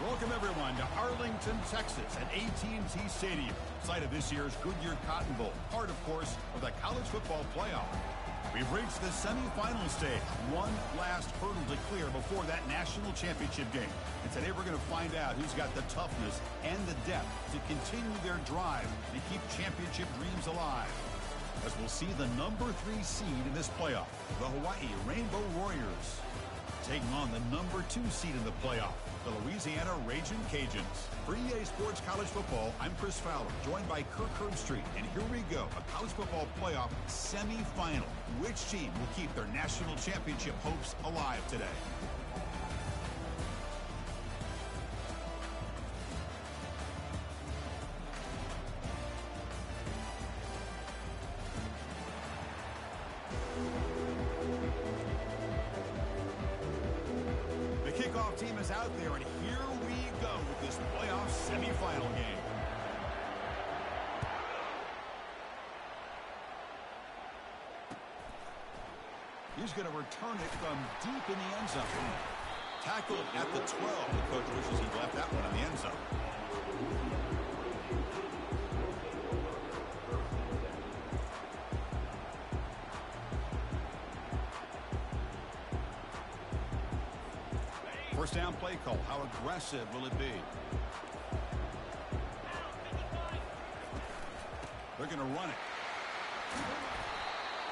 Welcome, everyone, to Arlington, Texas at AT&T Stadium, site of this year's Goodyear Cotton Bowl, part, of course, of the college football playoff. We've reached the semifinal stage, one last hurdle to clear before that national championship game. And today we're going to find out who's got the toughness and the depth to continue their drive and keep championship dreams alive. As we'll see the number 3 seed in this playoff, the Hawaii Rainbow Warriors, taking on the number 2 seed in the playoff, the Louisiana Ragin' Cajuns. For EA Sports College Football, I'm Chris Fowler, joined by Kirk Herbstreit. And here we go, a college football playoff semifinal. Which team will keep their national championship hopes alive today? Team is out there, and here we go with this playoff semifinal game. He's going to return it from deep in the end zone. Tackled at the 12. The coach wishes he left that one in the end zone. First down play call. How aggressive will it be? They're going to run it.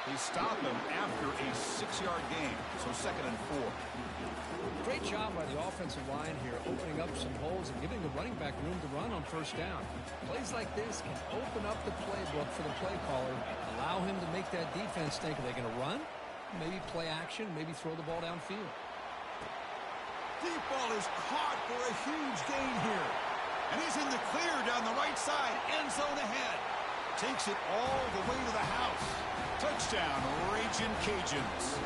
They stop him after a 6-yard gain. So 2nd and 4. Great job by the offensive line here, opening up some holes and giving the running back room to run on first down. Plays like this can open up the playbook for the play caller, allow him to make that defense think, are they going to run? Maybe play action, maybe throw the ball downfield. Deep ball is caught for a huge gain here. And he's in the clear down the right side. End zone ahead. Takes it all the way to the house. Touchdown, Ragin' Cajuns.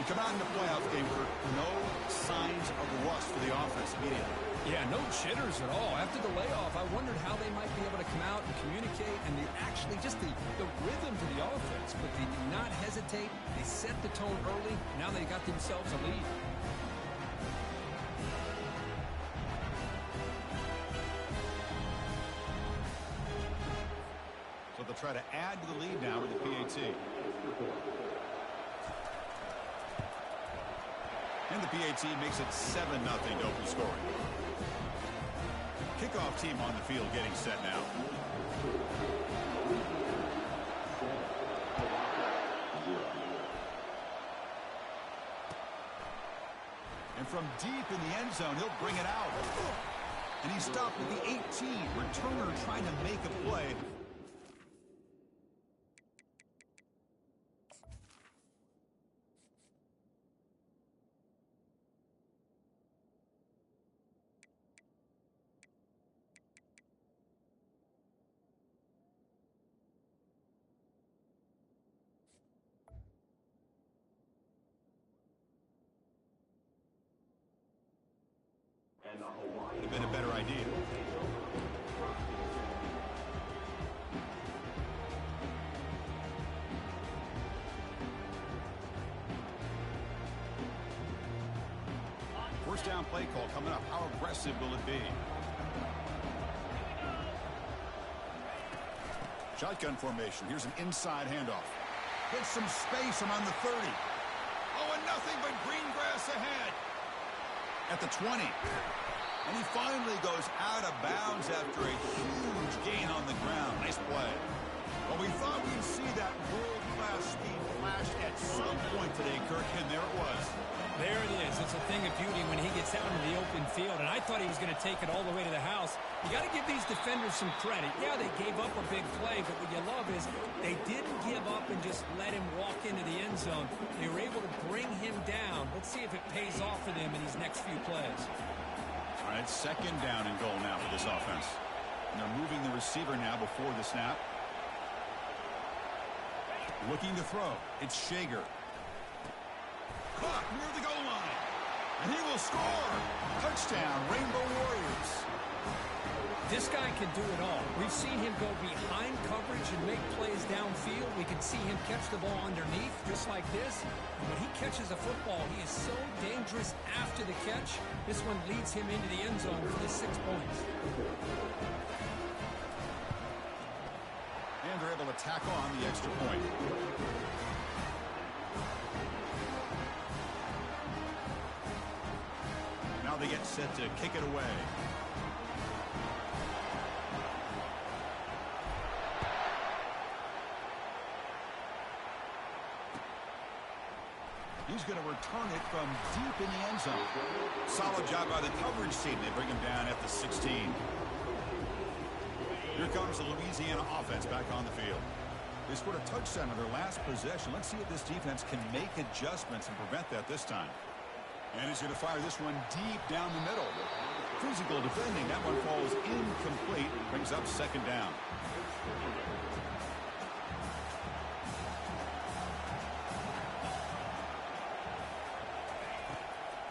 We come out in the playoff game for no signs of rust for the offense immediately. Yeah, no jitters at all. After the layoff, I wondered how they might be able to come out and communicate, and actually just the rhythm to the offense. But they did not hesitate. They set the tone early. Now they got themselves a lead. So they'll try to add to the lead now with the PAT. And the PAT makes it 7-0 open scoring. Kickoff team on the field getting set now. And from deep in the end zone, he'll bring it out. And he's stopped at the 18. Returner trying to make a play. Would have been a better idea. First down play call coming up. How aggressive will it be? Shotgun formation. Here's an inside handoff. Gets some space around the 30. Oh, and nothing but green grass ahead. At the 20. And he finally goes out of bounds after a huge gain on the ground. Nice play. Well, we thought we'd see that world-class speed flash at some point today, Kirk, and there it was. There it is. It's a thing of beauty when he gets out into the open field, and I thought he was going to take it all the way to the house. You got to give these defenders some credit. Yeah, they gave up a big play, but what you love is they didn't give up and just let him walk into the end zone. They were able to bring him down. Let's see if it pays off for them in these next few plays. All right, 2nd down and goal now for this offense. And they're moving the receiver now before the snap. Looking to throw. It's Shager. Caught near the goal line. And he will score. Touchdown, Rainbow Warriors. This guy can do it all. We've seen him go behind coverage and make plays downfield. We can see him catch the ball underneath, just like this. And when he catches a football, he is so dangerous after the catch. This one leads him into the end zone for the 6 points. And they're able to tack on the extra point. Now they get set to kick it away. He's going to return it from deep in the end zone. Solid job by the coverage team. They bring him down at the 16. Here comes the Louisiana offense back on the field. They scored a touchdown on their last possession. Let's see if this defense can make adjustments and prevent that this time. And he's going to fire this one deep down the middle. Physical defending. That one falls incomplete. Brings up second down.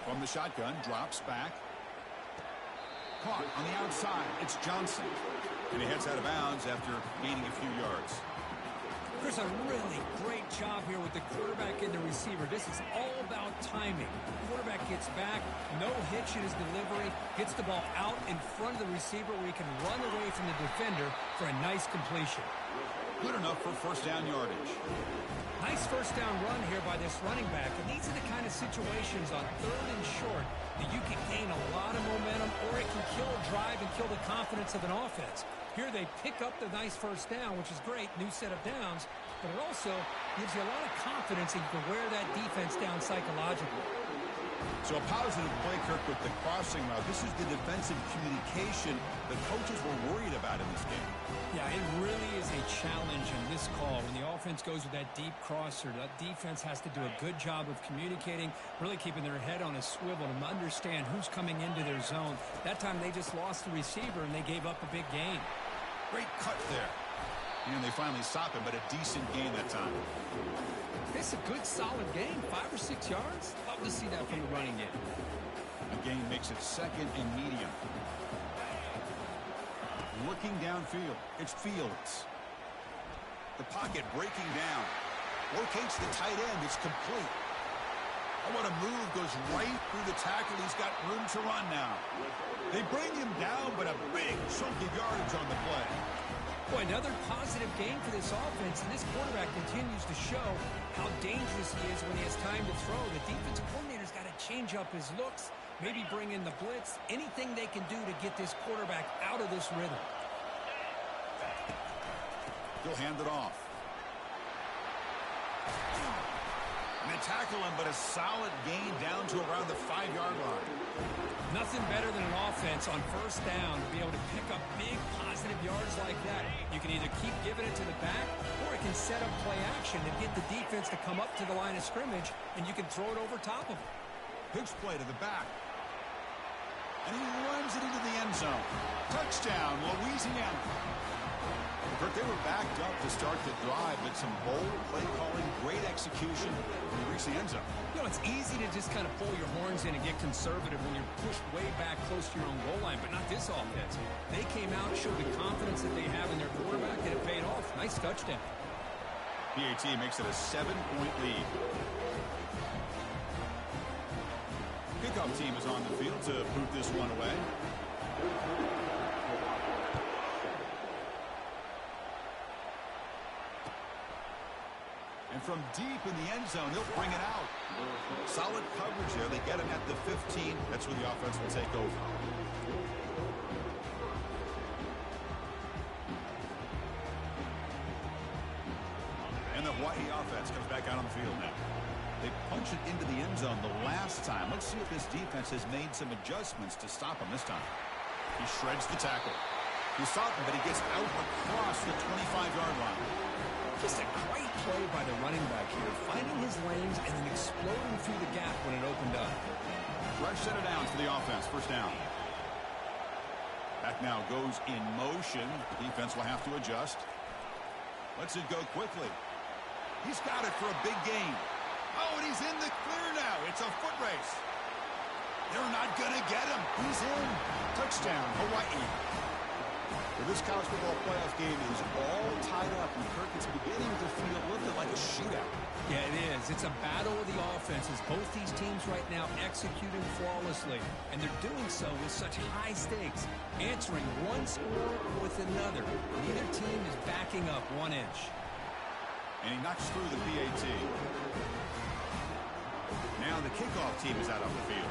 From the shotgun, drops back. Caught on the outside. It's Johnson. And he heads out of bounds after gaining a few yards. There's a really great job here with the quarterback and the receiver. This is all about timing. The quarterback gets back, no hitch in his delivery, gets the ball out in front of the receiver where he can run away from the defender for a nice completion. Good enough for first down yardage. Nice first down run here by this running back. And these are the kind of situations on 3rd and short that you can gain a lot of momentum, or it can kill a drive and kill the confidence of an offense. Here they pick up the nice first down, which is great, new set of downs, but it also gives you a lot of confidence that you can wear that defense down psychologically. So a positive play, Kirk, with the crossing route. This is the defensive communication the coaches were worried about in this game. Yeah, it really is a challenge in this call. When the offense goes with that deep crosser, that defense has to do a good job of communicating, really keeping their head on a swivel to understand who's coming into their zone. That time they just lost the receiver and they gave up a big gain. Great cut there. And they finally stop him, but a decent gain that time. It's a good, solid gain, 5 or 6 yards. Love to see that from the running game. The gain makes it second and medium. Looking downfield, it's Fields. The pocket breaking down. Locates the tight end. It's complete. Oh, what a move. Goes right through the tackle. He's got room to run now. They bring him down, but a big chunk of yardage on the play. Boy, another positive game for this offense, and this quarterback continues to show how dangerous he is when he has time to throw. The defensive coordinator's got to change up his looks, maybe bring in the blitz, anything they can do to get this quarterback out of this rhythm. He'll hand it off. And they tackle him, but a solid gain down to around the 5-yard line. Nothing better than an offense on first down to be able to pick up big positive yards like that. You can either keep giving it to the back, or it can set up play action and get the defense to come up to the line of scrimmage, and you can throw it over top of them. Pitch play to the back. And he runs it into the end zone. Touchdown, Louisiana. Kurt, they were backed up to start the drive, but some bold play calling, great execution, and they reach the end zone. You know, it's easy to just kind of pull your horns in and get conservative when you're pushed way back close to your own goal line, but not this offense. They came out, showed the confidence that they have in their quarterback, and it paid off. Nice touchdown. PAT makes it a 7-point lead. Kickoff team is on the field to boot this one away. And from deep in the end zone, he'll bring it out. Solid coverage there. They get him at the 15. That's where the offense will take over. And the Hawaii offense comes back out on the field now. They punch it into the end zone the last time. Let's see if this defense has made some adjustments to stop him this time. He shreds the tackle. He stopped him, but he gets out across the 25-yard line. Just a great play by the running back here, finding his lanes and then exploding through the gap when it opened up. Fresh set of downs for the offense. First down. Back now goes in motion. The defense will have to adjust. Lets it go quickly. He's got it for a big gain. Oh, and he's in the clear now. It's a foot race. They're not not going to get him. He's in. Touchdown, Hawaii. Well, this college football playoff game is all tied up, and Kirk, it's beginning to feel a little bit like a shootout. Yeah, it is. It's a battle of the offenses. Both these teams right now executing flawlessly, and they're doing so with such high stakes, answering one score with another. Neither team is backing up 1 inch. And he knocks through the PAT. Now the kickoff team is out on the field.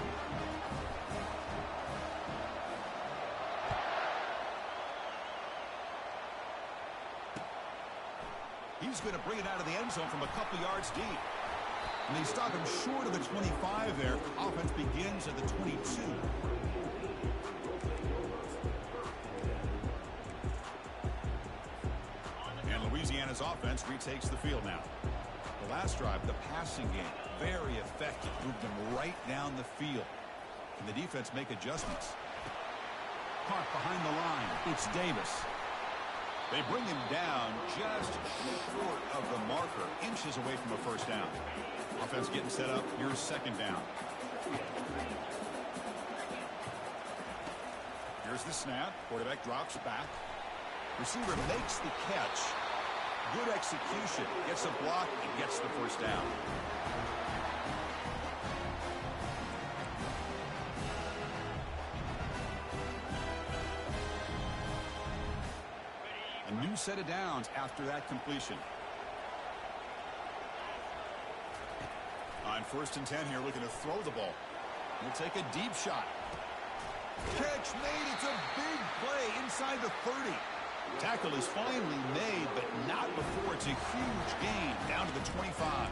He's going to bring it out of the end zone from a couple yards deep. And they stop him short of the 25 there. Offense begins at the 22. And Louisiana's offense retakes the field now. The last drive, the passing game, very effective. Moved them right down the field. Can the defense make adjustments? Caught behind the line. It's Davis. They bring him down just short of the marker, inches away from a first down. Offense getting set up. Here's second down. Here's the snap. Quarterback drops back. Receiver makes the catch. Good execution. Gets a block and gets the first down. A new set of downs after that completion. On 1st and 10 here, looking to throw the ball. He'll take a deep shot. Catch made. It's a big play inside the 30. Tackle is finally made, but not before it's a huge gain down to the 25.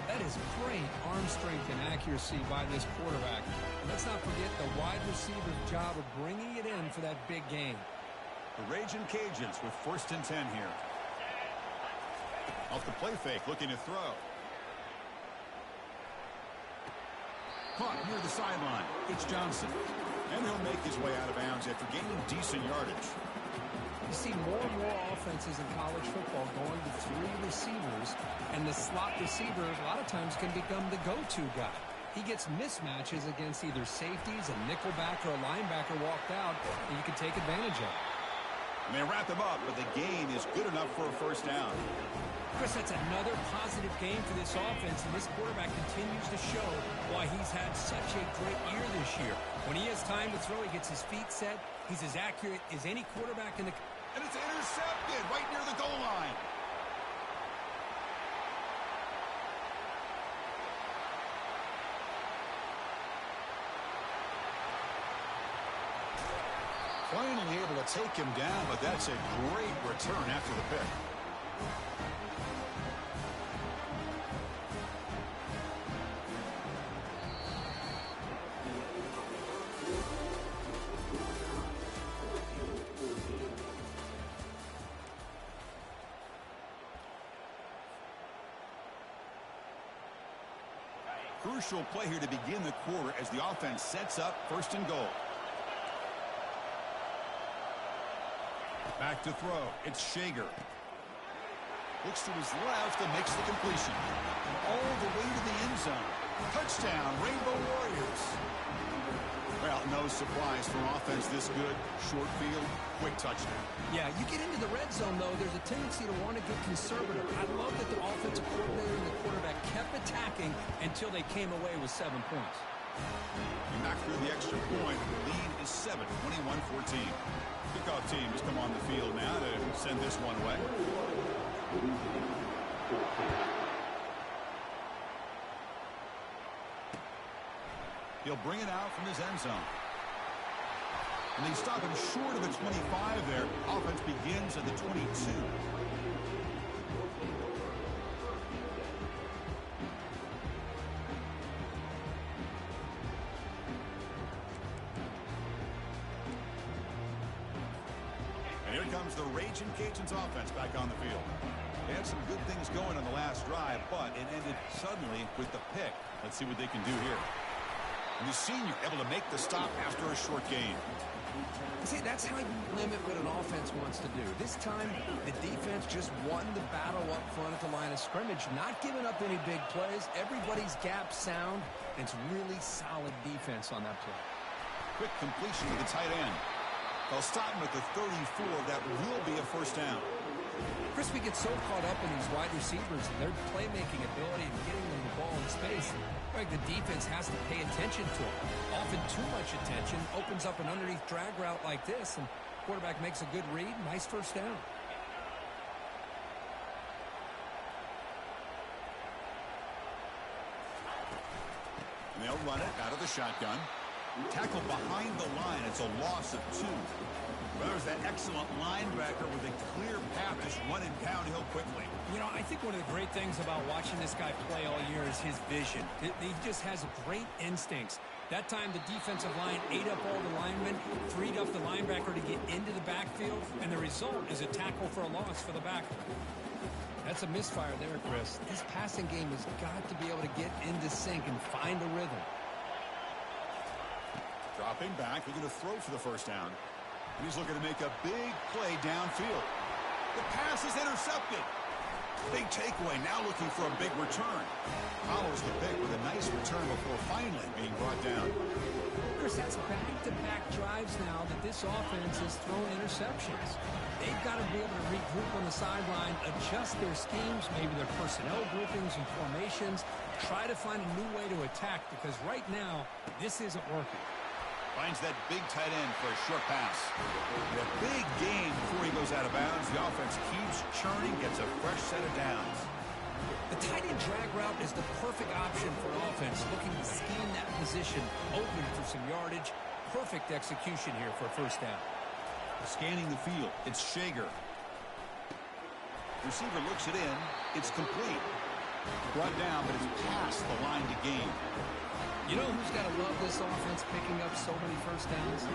That is great arm strength and accuracy by this quarterback. And let's not forget the wide receiver's job of bringing it in for that big gain. The Raging Cajuns with 1st and 10 here. Off the play fake, looking to throw. Caught near the sideline. It's Johnson. And he'll make his way out of bounds after gaining decent yardage. You see more and more offenses in college football going to 3 receivers, and the slot receiver a lot of times can become the go-to guy. He gets mismatches against either safeties, a nickelback, or a linebacker walked out, and you can take advantage of it. And they wrap him up, but the gain is good enough for a first down. Chris, that's another positive game for this offense, and this quarterback continues to show why he's had such a great year this year. When he has time to throw, he gets his feet set. He's as accurate as any quarterback in the... And it's intercepted right near the goal line. Finally able to take him down, but that's a great return after the pick. Crucial play here to begin the quarter as the offense sets up 1st and goal. Back to throw. It's Shager. Looks to his left and makes the completion. All the way to the end zone. Touchdown, Rainbow Warriors. Well, no surprise from offense this good. Short field, quick touchdown. Yeah, you get into the red zone, though, there's a tendency to want to get conservative. I love that the offensive coordinator and the quarterback kept attacking until they came away with 7 points. He knocked through the extra point. The lead is 7, 21-14. Kickoff team has come on the field now to send this one away. He'll bring it out from his end zone. And they stop him short of the 25 there. Offense begins at the 22. And here comes the Raging Cajuns offense back on the field. They had some good things going on the last drive, but it ended suddenly with the pick. Let's see what they can do here. And the senior able to make the stop after a short gain. See, that's how you limit what an offense wants to do. This time, the defense just won the battle up front at the line of scrimmage, not giving up any big plays. Everybody's gap sound, and it's really solid defense on that play. Quick completion to the tight end. They'll stop him at the 34. That will be a first down. Chris, we get so caught up in these wide receivers and their playmaking ability and getting them the ball in space. Like the defense has to pay attention to them. Often too much attention opens up an underneath drag route like this, and quarterback makes a good read. Nice first down. And they'll run it out of the shotgun. Tackle behind the line. It's a loss of 2. Well, there's that excellent linebacker with a clear path just running downhill quickly. You know, I think one of the great things about watching this guy play all year is his vision. He just has great instincts. That time, the defensive line ate up all the linemen, freed up the linebacker to get into the backfield, and the result is a tackle for a loss for the back. That's a misfire there, Chris. This passing game has got to be able to get into sync and find a rhythm. Dropping back, looking to throw for the first down. And he's looking to make a big play downfield. The pass is intercepted. Big takeaway, now looking for a big return. Follows the pick with a nice return before finally being brought down. Chris, that's back-to-back drives now that this offense has thrown interceptions. They've got to be able to regroup on the sideline, adjust their schemes, maybe their personnel groupings and formations, try to find a new way to attack, because right now, this isn't working. Finds that big tight end for a short pass. And a big gain before he goes out of bounds. The offense keeps churning, gets a fresh set of downs. The tight end drag route is the perfect option for an offense looking to scheme that position open for some yardage. Perfect execution here for a first down. Scanning the field, it's Shager. Receiver looks it in. It's complete. Brought down, but it's past the line to gain. You know who's got to love this offense picking up so many first downs?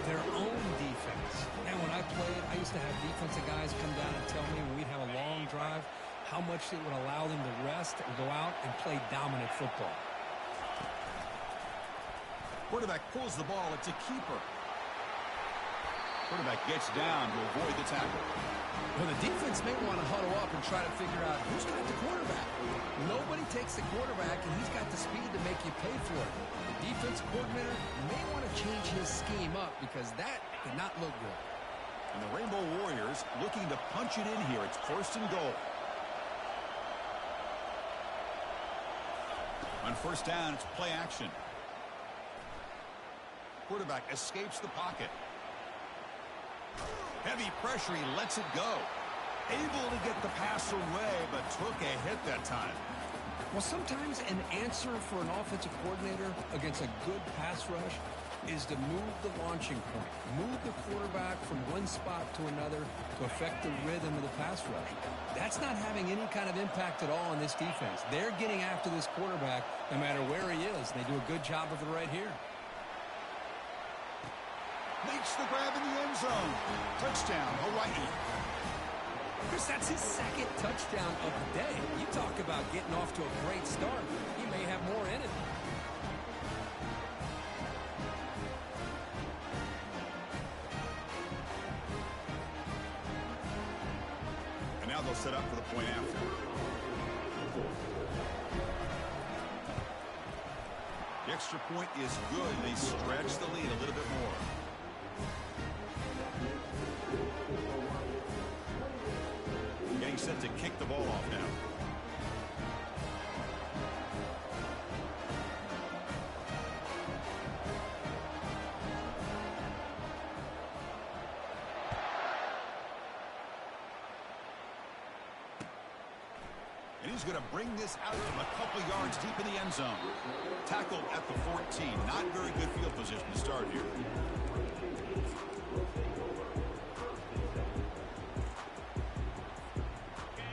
Their own defense. And when I played, I used to have defensive guys come down and tell me when we'd have a long drive how much it would allow them to rest and go out and play dominant football. Quarterback pulls the ball. It's a keeper. Quarterback gets down to avoid the tackle. Well, the defense may want to huddle up and try to figure out who's got the quarterback. Nobody takes the quarterback, and he's got the speed to make you pay for it. The defense coordinator may want to change his scheme up because that did not look good. And the Rainbow Warriors looking to punch it in here. It's first and goal. On first down, it's play action. Quarterback escapes the pocket. Heavy pressure, he lets it go. Able to get the pass away, but took a hit that time. Well, sometimes an answer for an offensive coordinator against a good pass rush is to move the launching point. Move the quarterback from one spot to another to affect the rhythm of the pass rush. That's not having any kind of impact at all on this defense. They're getting after this quarterback no matter where he is. They do a good job of it right here. Makes the grab in the end zone. Touchdown, Hawaii. Chris, that's his second touchdown of the day. You talk about getting off to a great start. He may have more in it. And now they'll set up for the point after. The extra point is good. They stretch the lead a little bit more. Getting set to kick the ball off now. And he's going to bring this out from a couple yards deep in the end zone. Tackled at the 14. Not very good field position to start here.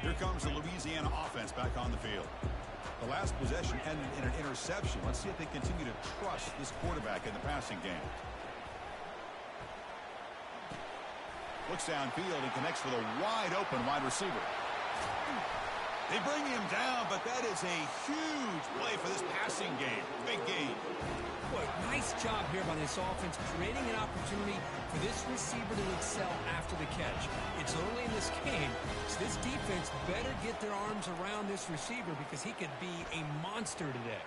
Here comes the Louisiana offense back on the field. The last possession ended in an interception. Let's see if they continue to trust this quarterback in the passing game. Looks downfield and connects with a wide open wide receiver. They bring him down, but that is a huge play for this passing game. Big gain. Boy, nice job here by this offense, creating an opportunity for this receiver to excel after the catch. It's early in this game, so this defense better get their arms around this receiver because he could be a monster today.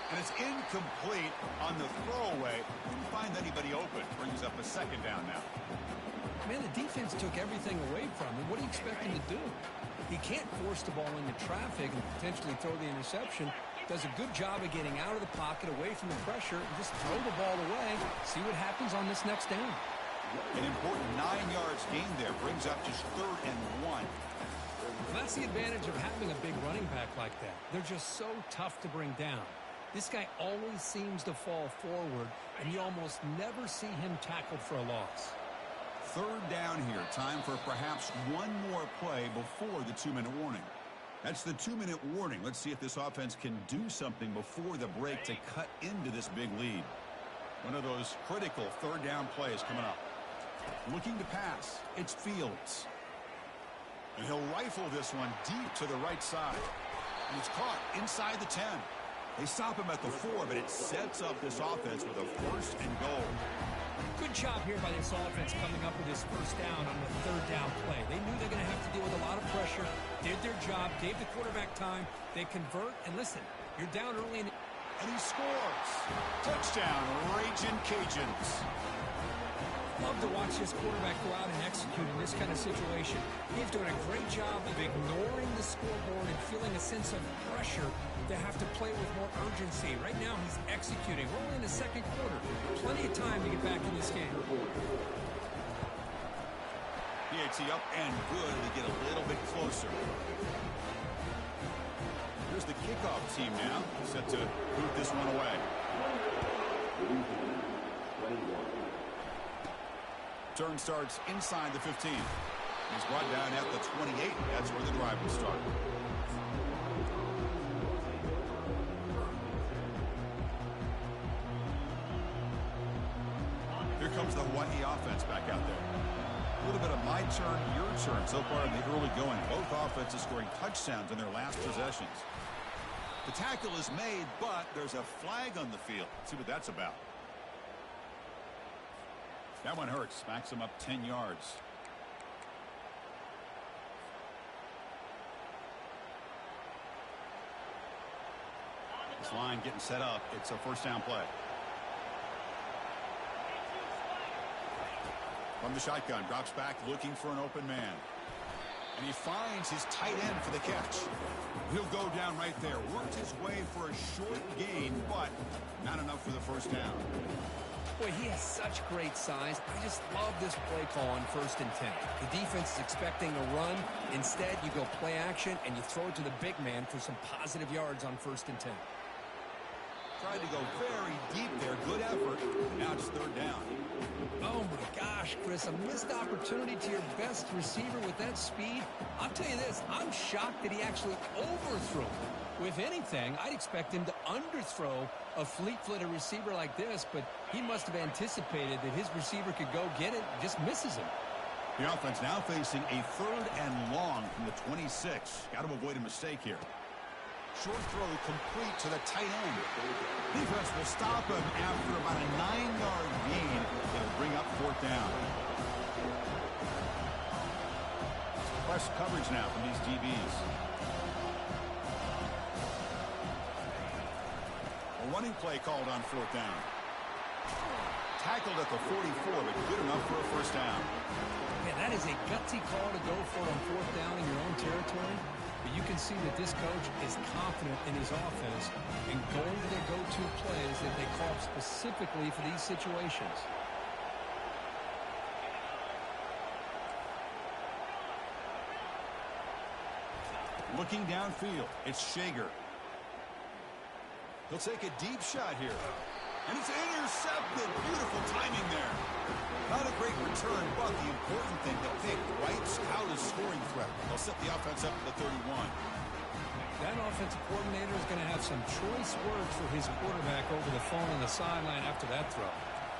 And it's incomplete on the throwaway. Didn't find anybody open. Brings up a second down now. Man, the defense took everything away from him. What do you expect him to do? He can't force the ball into traffic and potentially throw the interception. Does a good job of getting out of the pocket, away from the pressure, and just throw the ball away. See what happens on this next down. An important 9 yards gain there. Brings up just 3rd and 1. Well, that's the advantage of having a big running back like that. They're just so tough to bring down. This guy always seems to fall forward, and you almost never see him tackled for a loss. 3rd down here. Time for perhaps one more play before the 2-minute warning. That's the 2-minute warning. Let's see if this offense can do something before the break to cut into this big lead. One of those critical 3rd down plays coming up. Looking to pass. It's Fields. And he'll rifle this one deep to the right side. And it's caught inside the 10. They stop him at the 4, but it sets up this offense with a 1st and goal. Good job here by this offense coming up with this 1st down on the 3rd down play. They knew they're going to have to deal with a lot of pressure, did their job, gave the quarterback time. They convert, and listen, you're down early. And he scores. Touchdown, Ragin' Cajuns. Love to watch this quarterback go out and execute in this kind of situation. He's doing a great job of ignoring the scoreboard and feeling a sense of pressure to have to play with more urgency. Right now, he's executing. We're only in the 2nd quarter. Plenty of time to get back in this game. PAT up and good to get a little bit closer. Here's the kickoff team now, set to boot this one away. Turn starts inside the 15. He's brought down at the 28. That's where the drive will start. Here comes the Hawaii offense back out there. A little bit of my turn, your turn so far in the early going. Both offenses scoring touchdowns in their last possessions. The tackle is made, but there's a flag on the field. Let's see what that's about. That one hurts. Backs him up 10 yards. This line getting set up. It's a 1st down play. From the shotgun, drops back looking for an open man. And he finds his tight end for the catch. He'll go down right there. Worked his way for a short gain, but not enough for the 1st down. Boy, he has such great size. I just love this play call on 1st and 10. The defense is expecting a run. Instead, you go play action, and you throw it to the big man for some positive yards on 1st and 10. Tried to go very deep there. Good effort. Now it's 3rd down. Oh, my gosh, Chris. A missed opportunity to your best receiver with that speed. I'll tell you this. I'm shocked that he actually overthrew him. If anything, I'd expect him to underthrow a fleet-footed receiver like this, but he must have anticipated that his receiver could go get it and just misses him. The offense now facing a 3rd and long from the 26. Got to avoid a mistake here. Short throw complete to the tight end. Defense will stop him after about a 9-yard gain. It'll bring up 4th down. Press coverage now from these DBs. A running play called on 4th down. Tackled at the 44, but good enough for a 1st down. Man, that is a gutsy call to go for it on 4th down in your own territory. But you can see that this coach is confident in his offense and going to their go-to plays that they call specifically for these situations. Looking downfield, it's Shager. He'll take a deep shot here. And it's intercepted. Beautiful timing there. Not a great return, but the important thing, the pick wipes out a scoring threat. They'll set the offense up to the 31. That offensive coordinator is going to have some choice words for his quarterback over the phone on the sideline after that throw.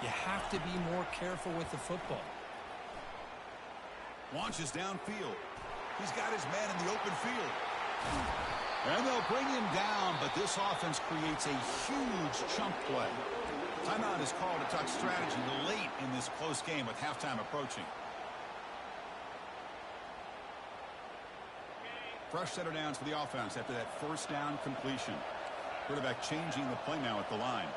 You have to be more careful with the football. Launches downfield. He's got his man in the open field. And they'll bring him down, but this offense creates a huge chunk play. Timeout is called to talk strategy late in this close game with halftime approaching. Fresh set of downs for the offense after that first down completion. Quarterback changing the play now at the line.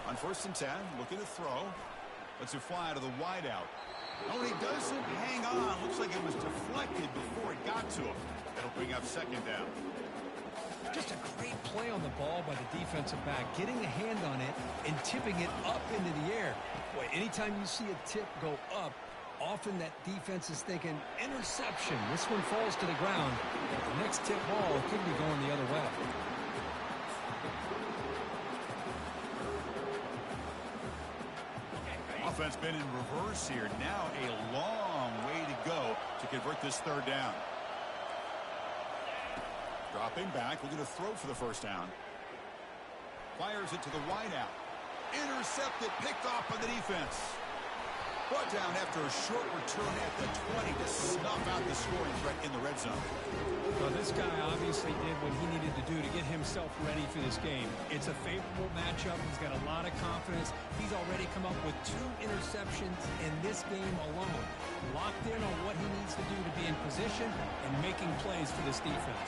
On 1st and 10, looking to throw. Lets it fly to the wideout. Oh, he doesn't hang on. Looks like it was deflected before it got to him. That'll bring up 2nd down. Just a great play on the ball by the defensive back, getting a hand on it and tipping it up into the air. Boy, anytime you see a tip go up, often that defense is thinking interception. This one falls to the ground. The next tip ball could be going the other way. Offense been in reverse here. Now a long way to go to convert this 3rd down. Dropping back, looking to throw for the 1st down. Fires it to the wideout. Intercepted, picked off by the defense. Brought down after a short return at the 20 to snuff out the scoring threat in the red zone. Well, this guy obviously did what he needed to do to get himself ready for this game. It's a favorable matchup. He's got a lot of confidence. He's already come up with 2 interceptions in this game alone. Locked in on what he needs to do to be in position and making plays for this defense.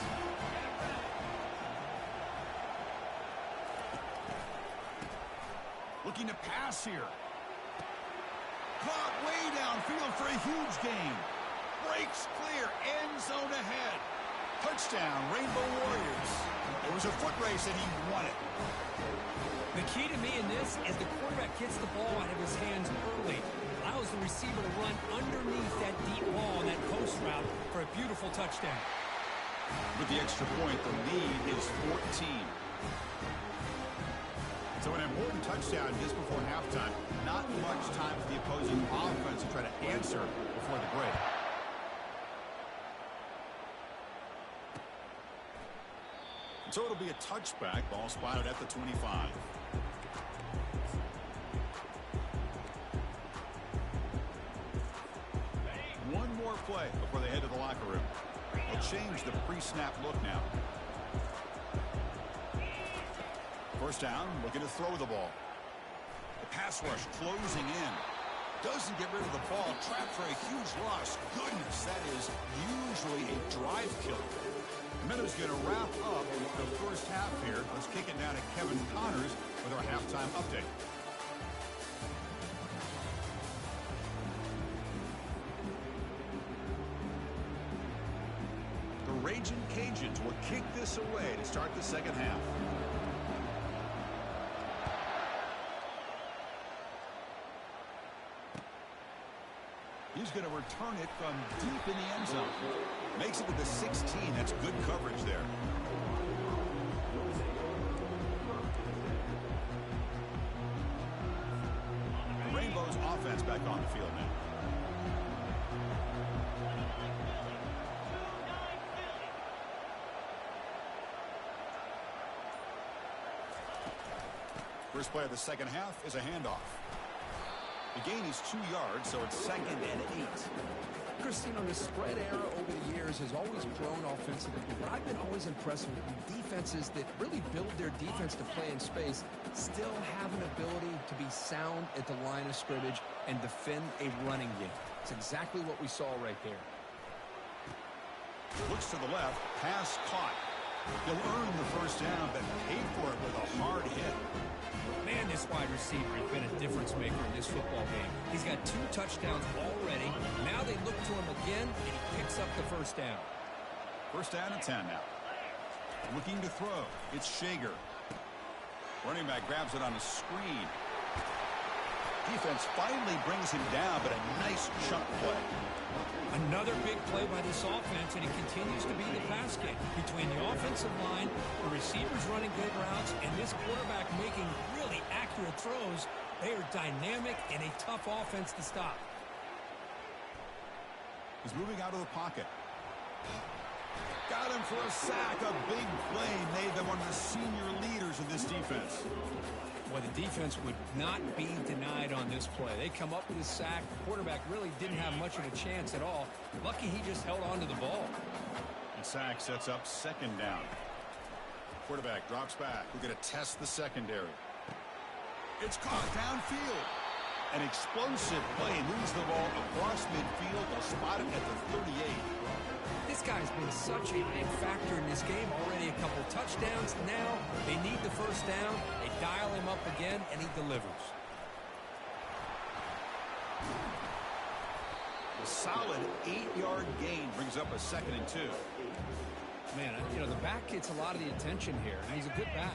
Looking to pass here. Caught way downfield for a huge gain. Breaks clear, end zone ahead. Touchdown, Rainbow Warriors. It was a foot race and he won it. The key to me in this is the quarterback gets the ball out of his hands early. Allows the receiver to run underneath that deep ball on that post route for a beautiful touchdown. With the extra point, the lead is 14. So an important touchdown just before halftime. Not much time for the opposing offense to try to answer before the break. So it'll be a touchback. Ball spotted at the 25. One more play before they head to the locker room. They'll change the pre-snap look now. 1st down, looking to throw the ball. The pass rush closing in. Doesn't get rid of the ball. Trapped for a huge loss. Goodness, that is usually a drive killer. Meadows going to wrap up the first half here. Let's kick it down to Kevin Connors with our halftime update. The Ragin' Cajuns will kick this away to start the 2nd half. He's going to return it from deep in the end zone. Makes it to the 16. That's good coverage there. The Rainbows offense back on the field now. First play of the 2nd half is a handoff. The gain is 2 yards, so it's 2nd and 8. Christine, on the spread era over the years has always grown offensively, but I've been always impressed with defenses that really build their defense to play in space, still have an ability to be sound at the line of scrimmage and defend a running game. It's exactly what we saw right there. Looks to the left, pass caught. He'll earn the 1st down, but pay for it with a hard hit. Man, this wide receiver has been a difference maker in this football game. He's got 2 touchdowns already. Now they look to him again, and he picks up the 1st down. 1st down and 10 now. Looking to throw. It's Shager. Running back grabs it on a screen. Defense finally brings him down, but a nice chunk play. Another big play by this offense, and it continues to be the pass game between the offensive line, the receivers running good routes, and this quarterback making really accurate throws. They are dynamic and a tough offense to stop. He's moving out of the pocket. Got him for a sack. A big play made them one of the senior leaders of this defense. Well, the defense would not be denied on this play. They come up with a sack. The quarterback really didn't have much of a chance at all. Lucky he just held on to the ball. And sack sets up second down. Quarterback drops back. We're going to test the secondary. It's caught downfield. An explosive play moves the ball across midfield. They'll spot it at the 38. This guy's been such a big factor in this game. Already a couple touchdowns. Now they need the first down. They dial him up again, and he delivers. A solid 8-yard gain brings up a 2nd and 2. Man, you know, the back gets a lot of the attention here, and he's a good back.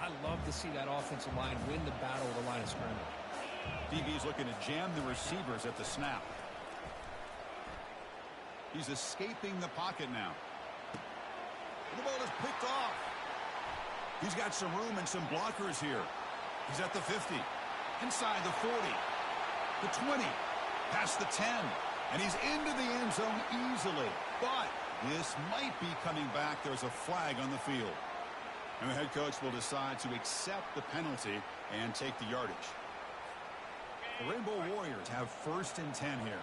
I love to see that offensive line win the battle of the line of scrimmage. DB's looking to jam the receivers at the snap. He's escaping the pocket now. The ball is picked off. He's got some room and some blockers here. He's at the 50. Inside the 40. The 20. Past the 10. And he's into the end zone easily. But this might be coming back. There's a flag on the field. And the head coach will decide to accept the penalty and take the yardage. The Rainbow Warriors have 1st and 10 here.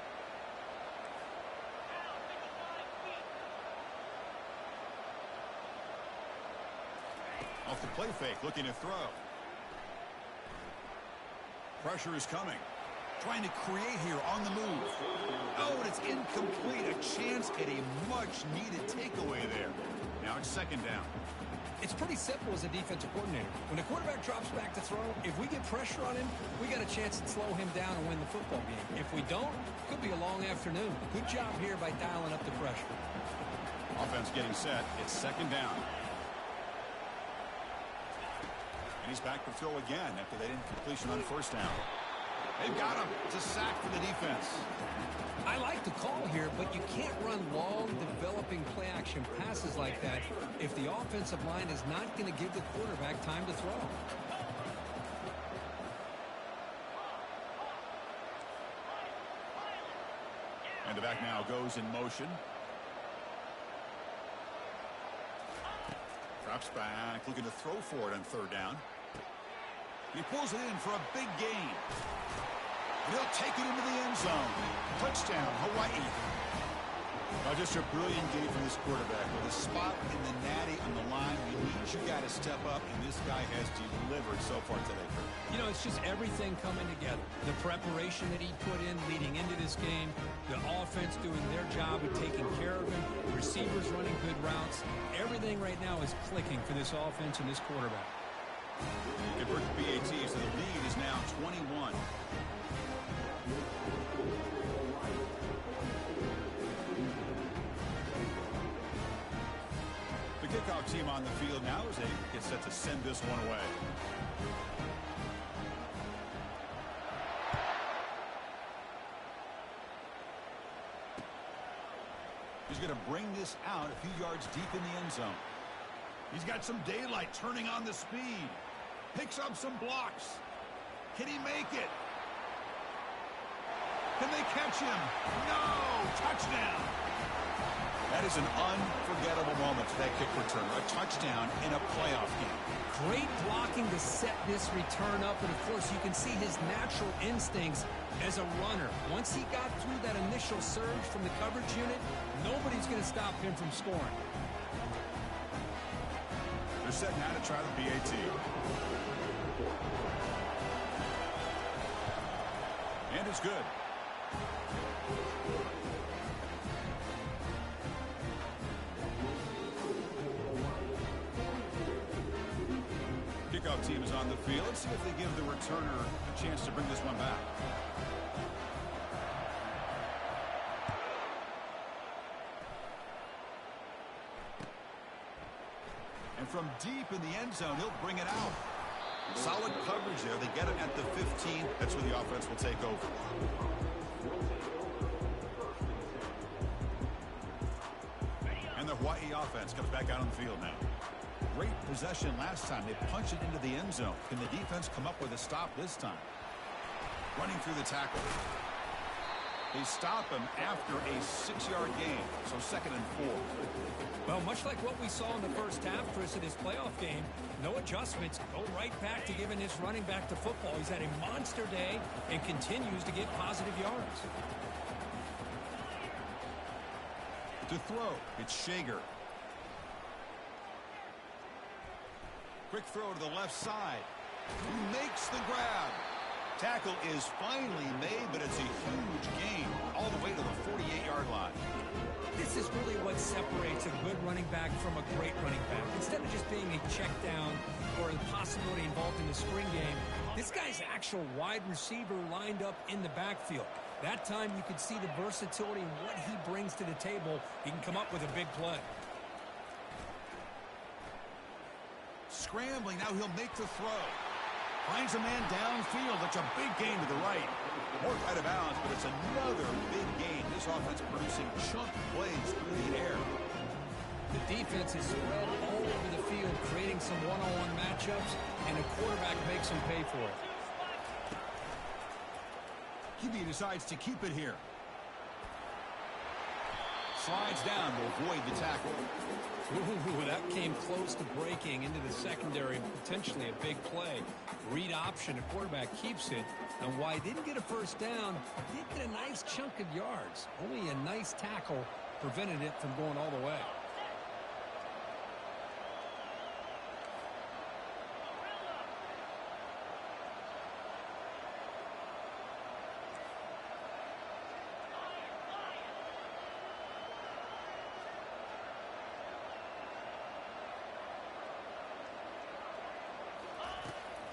Off the play fake, looking to throw. Pressure is coming. Trying to create here on the move. Oh, and it's incomplete. A chance at a much-needed takeaway there. Now it's 2nd down. It's pretty simple as a defensive coordinator. When the quarterback drops back to throw, if we get pressure on him, we got a chance to slow him down and win the football game. If we don't, it could be a long afternoon. Good job here by dialing up the pressure. Offense getting set. It's 2nd down. And he's back to throw again after that incompletion on 1st down. They've got him. It's a sack for the defense. I like the call here, but you can't run long, developing play-action passes like that if the offensive line is not going to give the quarterback time to throw. And the back now goes in motion. Drops back, looking to throw for it on 3rd down. He pulls it in for a big gain. And he'll take it into the end zone. Touchdown, Hawaii. Now just a brilliant game from this quarterback. With a spot in the natty on the line, we need you guys to step up, and this guy has delivered so far today. You know, it's just everything coming together. The preparation that he put in leading into this game, the offense doing their job of taking care of him, receivers running good routes. Everything right now is clicking for this offense and this quarterback. Convert to PAT, so the lead is now 21. The kickoff team on the field now as they get set to send this one away. He's going to bring this out a few yards deep in the end zone. He's got some daylight, turning on the speed. Picks up some blocks. Can he make it? Can they catch him? No! Touchdown! That is an unforgettable moment for that kick return. A touchdown in a playoff game. Great blocking to set this return up, and of course you can see his natural instincts as a runner. Once he got through that initial surge from the coverage unit, nobody's going to stop him from scoring. They're set now to try the PAT. And it's good. Kickoff team is on the field. Let's see if they give the returner a chance to bring this one back. And from deep in the end zone, he'll bring it out. Solid coverage there. They get it at the 15. That's where the offense will take over. And the Hawaii offense comes back out on the field now. Great possession last time. They punched it into the end zone. Can the defense come up with a stop this time? Running through the tackle. They stop him after a 6-yard gain, so 2nd and 4. Well, much like what we saw in the first half, Chris, of this playoff game, no adjustments. Go right back to giving his running back to football. He's had a monster day and continues to get positive yards. To throw, it's Shager. Quick throw to the left side. He makes the grab. Tackle is finally made, but it's a huge gain all the way to the 48-yard line. This is really what separates a good running back from a great running back. Instead of just being a check down or the possibility involved in the screen game, this guy's actual wide receiver lined up in the backfield. That time you could see the versatility and what he brings to the table. He can come up with a big play. Scrambling, now he'll make the throw. Finds a man downfield. That's a big gain to the right. More right of bounds, but it's another big gain. This offense producing chunk plays through the air. The defense is spread all over the field, creating some one-on-one matchups, and a quarterback makes them pay for it. QB decides to keep it here. Slides down to avoid the tackle. Ooh, that came close to breaking into the secondary and potentially a big play. Read option, the quarterback keeps it. And while he didn't get a first down, he did get a nice chunk of yards. Only a nice tackle prevented it from going all the way.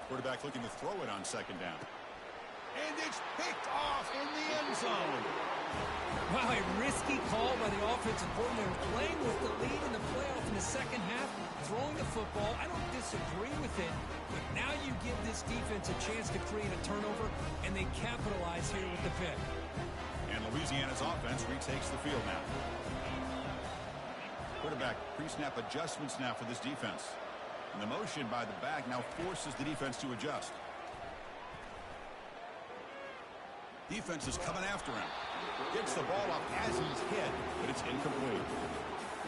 Quarterback looking to throw it on 2nd down. And it's picked off in the end zone. Wow, a risky call by the offensive coordinator, playing with the lead in the playoff in the second half, throwing the football. I don't disagree with it, but now you give this defense a chance to create a turnover, and they capitalize here with the pick. And Louisiana's offense retakes the field now. Quarterback pre-snap adjustments now for this defense. And the motion by the back now forces the defense to adjust. Defense is coming after him. Gets the ball up as he's hit, but it's incomplete.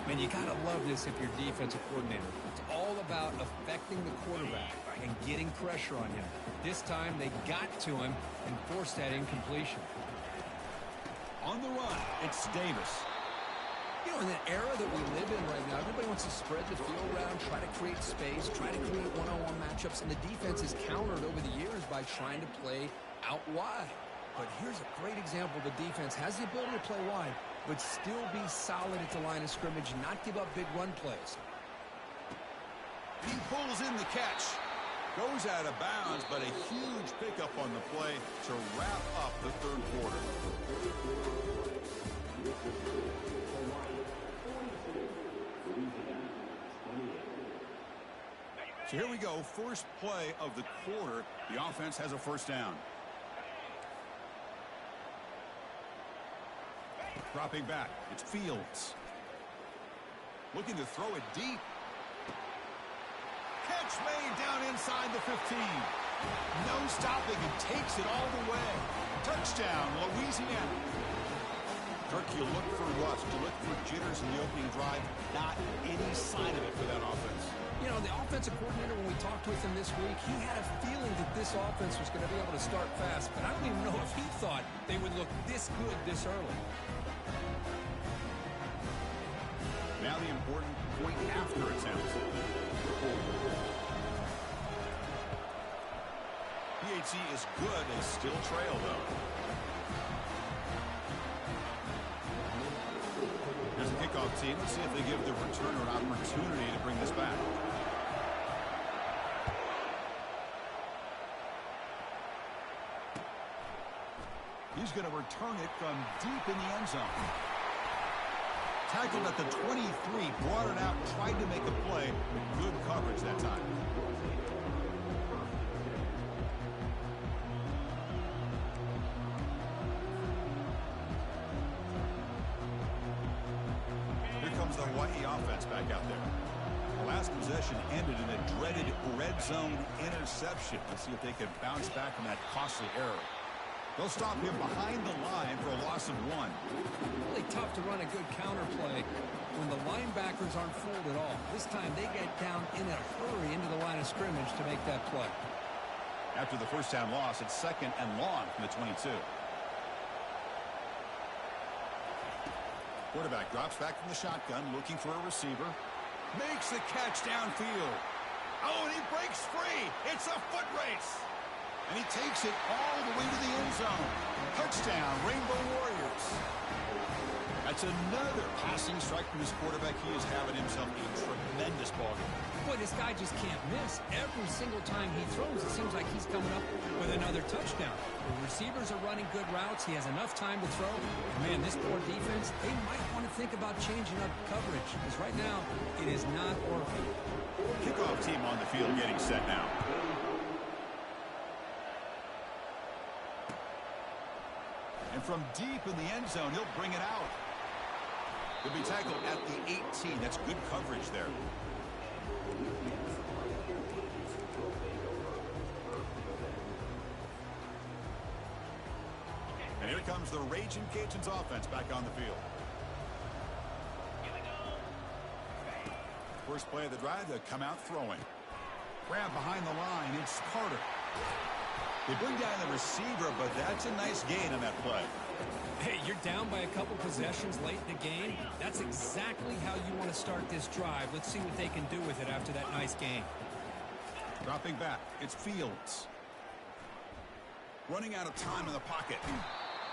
Man, you got to love this if you're defensive coordinator. It's all about affecting the quarterback and getting pressure on him. This time they got to him and forced that incompletion. On the run, it's Davis. You know, in the era that we live in right now, everybody wants to spread the field around, try to create space, try to create one-on-one matchups, and the defense is countered over the years by trying to play out wide. But here's a great example. The defense has the ability to play wide, but still be solid at the line of scrimmage and not give up big run plays. He pulls in the catch. Goes out of bounds, but a huge pickup on the play to wrap up the 3rd quarter. So here we go, first play of the quarter. The offense has a first down. Dropping back, it's Fields. Looking to throw it deep. Catch made down inside the 15. No stopping, and takes it all the way. Touchdown, Louisiana. Kirk, you look for rust, you look for jitters in the opening drive. Not any sign of it for that offense. You know, the offensive coordinator, when we talked with him this week, he had a feeling that this offense was going to be able to start fast, but I don't even know if he thought they would look this good this early. Now the important point after attempt. PAT is good. They still trail, though. There's a kickoff team. Let's see if they give the returner an opportunity to bring this back. He's going to return it from deep in the end zone. Tackled at the 23, brought it out, tried to make a play. Good coverage that time. Here comes the Hawaii offense back out there. The last possession ended in a dreaded red zone interception. Let's see if they can bounce back from that costly error. They'll stop him behind the line for a loss of 1. Really tough to run a good counter play when the linebackers aren't fooled at all. This time they get down in a hurry into the line of scrimmage to make that play. After the first down loss, it's 2nd and long from the 22. Quarterback drops back from the shotgun, looking for a receiver. Makes the catch downfield. Oh, and he breaks free. It's a foot race. And he takes it all the way to the end zone. Touchdown, Rainbow Warriors. That's another passing strike from his quarterback. He is having himself a tremendous ballgame. Boy, this guy just can't miss. Every single time he throws, it seems like he's coming up with another touchdown. The receivers are running good routes. He has enough time to throw. Man, this poor defense, they might want to think about changing up coverage, because right now it is not working. Kickoff team on the field getting set now. And from deep in the end zone, he'll bring it out. He'll be tackled at the 18. That's good coverage there. And here comes the Raging Cajuns offense back on the field. First play of the drive, they'll come out throwing. Grab behind the line, it's Carter. They bring down the receiver, but that's a nice gain on that play. Hey, you're down by a couple possessions late in the game. That's exactly how you want to start this drive. Let's see what they can do with it after that nice game. Dropping back, it's Fields. Running out of time in the pocket.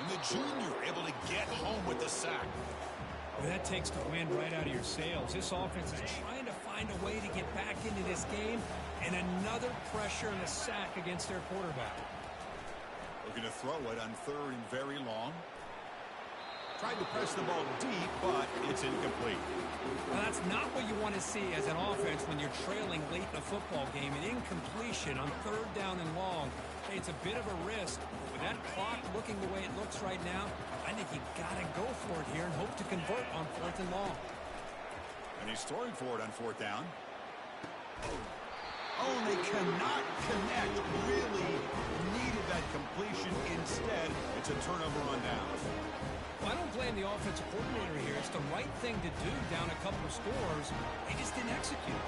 And the junior able to get home with the sack. Well, that takes the wind right out of your sails. This offense is trying to find a way to get back into this game, and another pressure and a sack against their quarterback. Looking to throw it on 3rd and very long. Tried to press the ball deep, but it's incomplete. Well, that's not what you want to see as an offense when you're trailing late in a football game. An incompletion on 3rd down and long. Hey, it's a bit of a risk. With that clock looking the way it looks right now, I think you got to go for it here and hope to convert on 4th and long. And he's throwing for it on 4th down. Oh, and they cannot connect. Really needed that completion. Instead, it's a turnover on downs. Well, I don't blame the offensive coordinator here. It's the right thing to do down a couple of scores. They just didn't execute.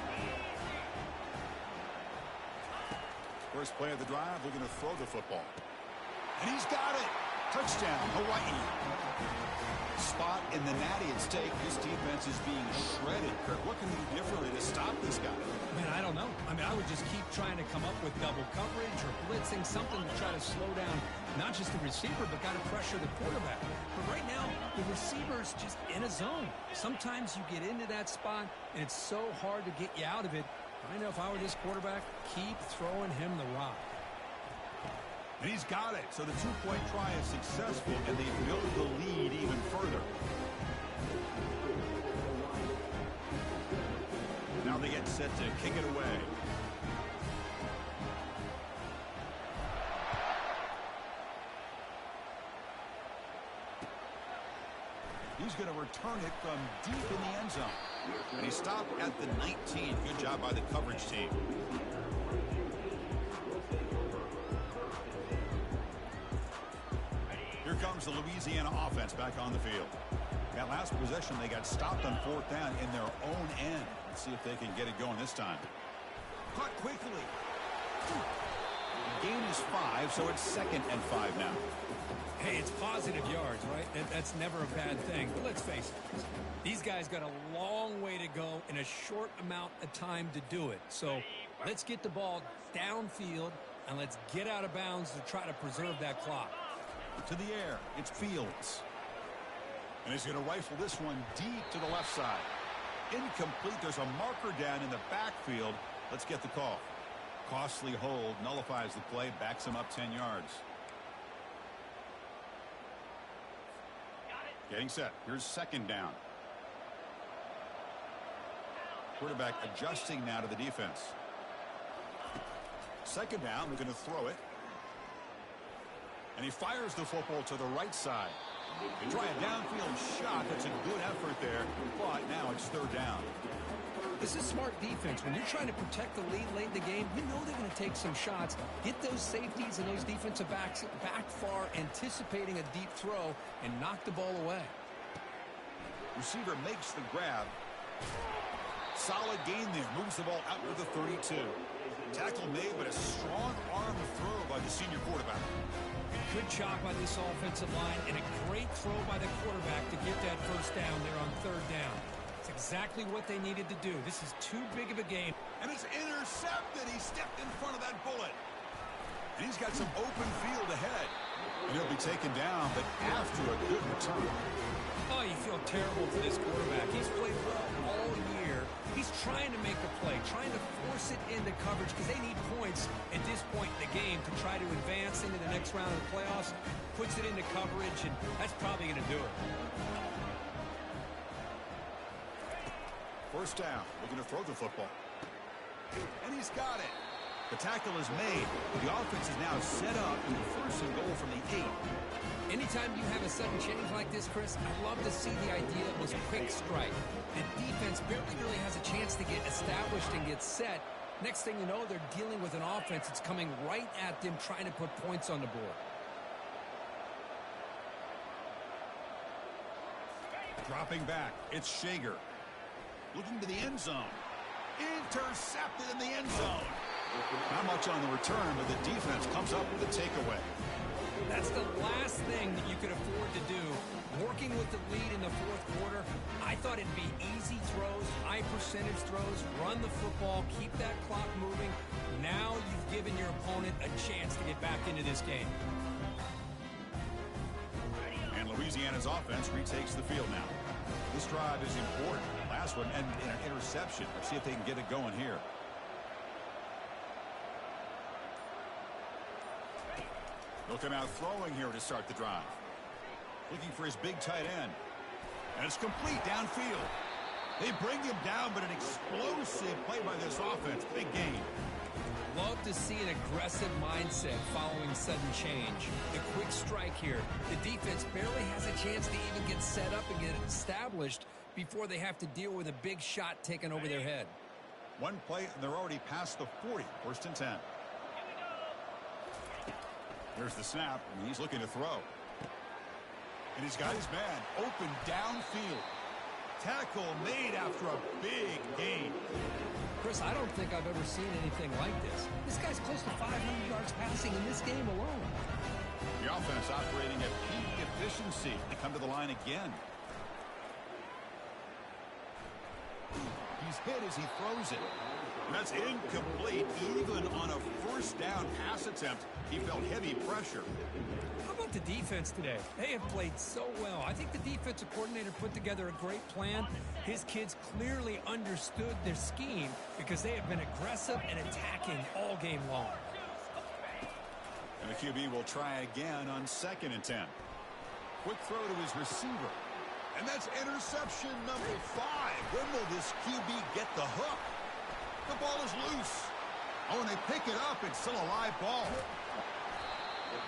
First play of the drive, we're going to throw the football. And he's got it. Touchdown, Hawaii. Spot in the natty at stake. This defense is being shredded. Kurt, what can we do differently to stop this guy? Man, I don't know. I mean, I would just keep trying to come up with double coverage or blitzing, something to try to slow down not just the receiver, but got to pressure the quarterback. But right now, the receiver's just in a zone. Sometimes you get into that spot, and it's so hard to get you out of it. I know if I were this quarterback, keep throwing him the rock. And he's got it. So the two-point try is successful, and they build the lead even further. Now they get set to kick it away. He's going to return it from deep in the end zone. And he stopped at the 19. Good job by the coverage team. Here comes the Louisiana offense back on the field. That last possession, they got stopped on 4th down in their own end. Let's see if they can get it going this time. Caught quickly. The gain is 5, so it's 2nd and 5 now. Hey, it's positive yards, right? That's never a bad thing. But let's face it, these guys got a long way to go in a short amount of time to do it. So let's get the ball downfield, and let's get out of bounds to try to preserve that clock. To the air, it's Fields. And he's going to rifle this one deep to the left side. Incomplete. There's a marker down in the backfield. Let's get the call. Costly hold, nullifies the play, backs him up 10 yards. Getting set. Here's 2nd down. Quarterback adjusting now to the defense. 2nd down, we're going to throw it. And he fires the football to the right side. They try a downfield shot. That's a good effort there. But now it's 3rd down. This is smart defense. When you're trying to protect the lead late in the game, you know they're going to take some shots, get those safeties and those defensive backs back far, anticipating a deep throw, and knock the ball away. Receiver makes the grab. Solid gain there. Moves the ball out to the 32. Tackle made, but a strong arm throw by the senior quarterback. Good job by this offensive line, and a great throw by the quarterback to get that first down there on third down. It's exactly what they needed to do. This is too big of a game. And it's intercepted. He stepped in front of that bullet. And he's got some open field ahead. And he'll be taken down, but after a good return. Oh, you feel terrible for this quarterback. He's played well all year. He's trying to make a play, trying to force it into coverage because they need points at this point in the game to try to advance into the next round of the playoffs. Puts it into coverage, and that's probably going to do it. First down, looking to throw the football. And he's got it. The tackle is made. The offense is now set up in the first and goal from the 8. Anytime you have a sudden change like this, Chris, I love to see the idea of this quick strike. The defense barely really has a chance to get established and get set. Next thing you know, they're dealing with an offense that's coming right at them, trying to put points on the board. Dropping back, it's Shager. Looking to the end zone. Intercepted in the end zone. Not much on the return, but the defense comes up with a takeaway. That's the last thing that you could afford to do. Working with the lead in the fourth quarter, I thought it'd be easy throws, high percentage throws, run the football, keep that clock moving. Now you've given your opponent a chance to get back into this game. And Louisiana's offense retakes the field now. This drive is important. Last one ended in an interception. Let's see if they can get it going here. He'll come out throwing here to start the drive. Looking for his big tight end. And it's complete downfield. They bring him down, but an explosive play by this offense. Big gain. Love to see an aggressive mindset following sudden change. The quick strike here. The defense barely has a chance to even get set up and get established before they have to deal with a big shot taken over their head. One play, and they're already past the 40. First and 10. There's the snap, and he's looking to throw. And he's got his man open downfield. Tackle made after a big gain. Chris, I don't think I've ever seen anything like this. This guy's close to 500 yards passing in this game alone. The offense operating at peak efficiency. They come to the line again. He's hit as he throws it. And that's incomplete. Even on a first down pass attempt, he felt heavy pressure. How about the defense today? They have played so well. I think the defensive coordinator put together a great plan. His kids clearly understood their scheme because they have been aggressive and attacking all game long. And the QB will try again on 2nd and 10. Quick throw to his receiver. And that's interception number 5. When will this QB get the hook? The ball is loose. Oh, and they pick it up. It's still a live ball.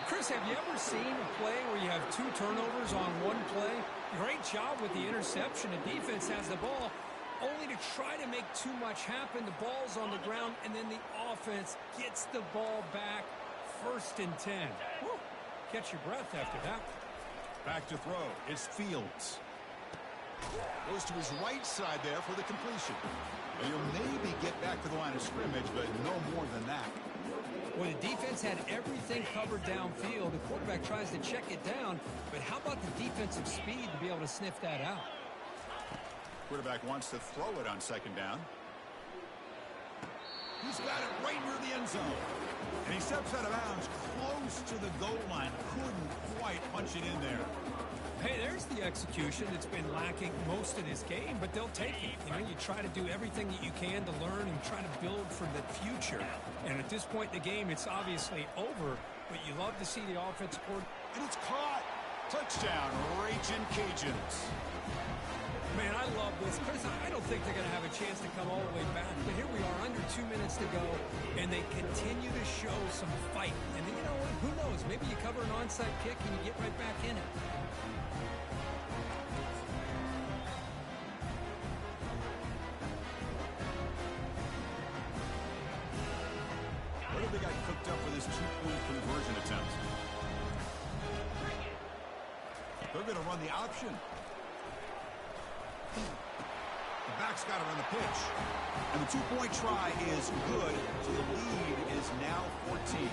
Chris, have you ever seen a play where you have 2 turnovers on one play? Great job with the interception. The defense has the ball, only to try to make too much happen. The ball's on the ground, and then the offense gets the ball back. 1st and 10. Woo. Catch your breath after that. Back to throw. It's Fields. Goes to his right side there for the completion. And he'll maybe get back to the line of scrimmage, but no more than that. Well, the defense had everything covered downfield. The quarterback tries to check it down, but how about the defensive speed to be able to sniff that out? Quarterback wants to throw it on 2nd down. He's got it right near the end zone. And he steps out of bounds close to the goal line. Couldn't quite punch it in there. Hey, there's the execution that's been lacking most of this game, but they'll take it. You know, you try to do everything that you can to learn and try to build for the future. And at this point in the game, it's obviously over, but you love to see the offense score. And it's caught. Touchdown, Ragin' Cajuns. Man, I love this. Chris, I don't think they're going to have a chance to come all the way back, but here we are, under 2 minutes to go, and they continue to show some fight. And then, you know what? Who knows? Maybe you cover an onside kick and you get right back in it. hyped up for this two-point conversion attempt. They're going to run the option. The back's got it on the pitch. And the two-point try is good, so the lead is now 14.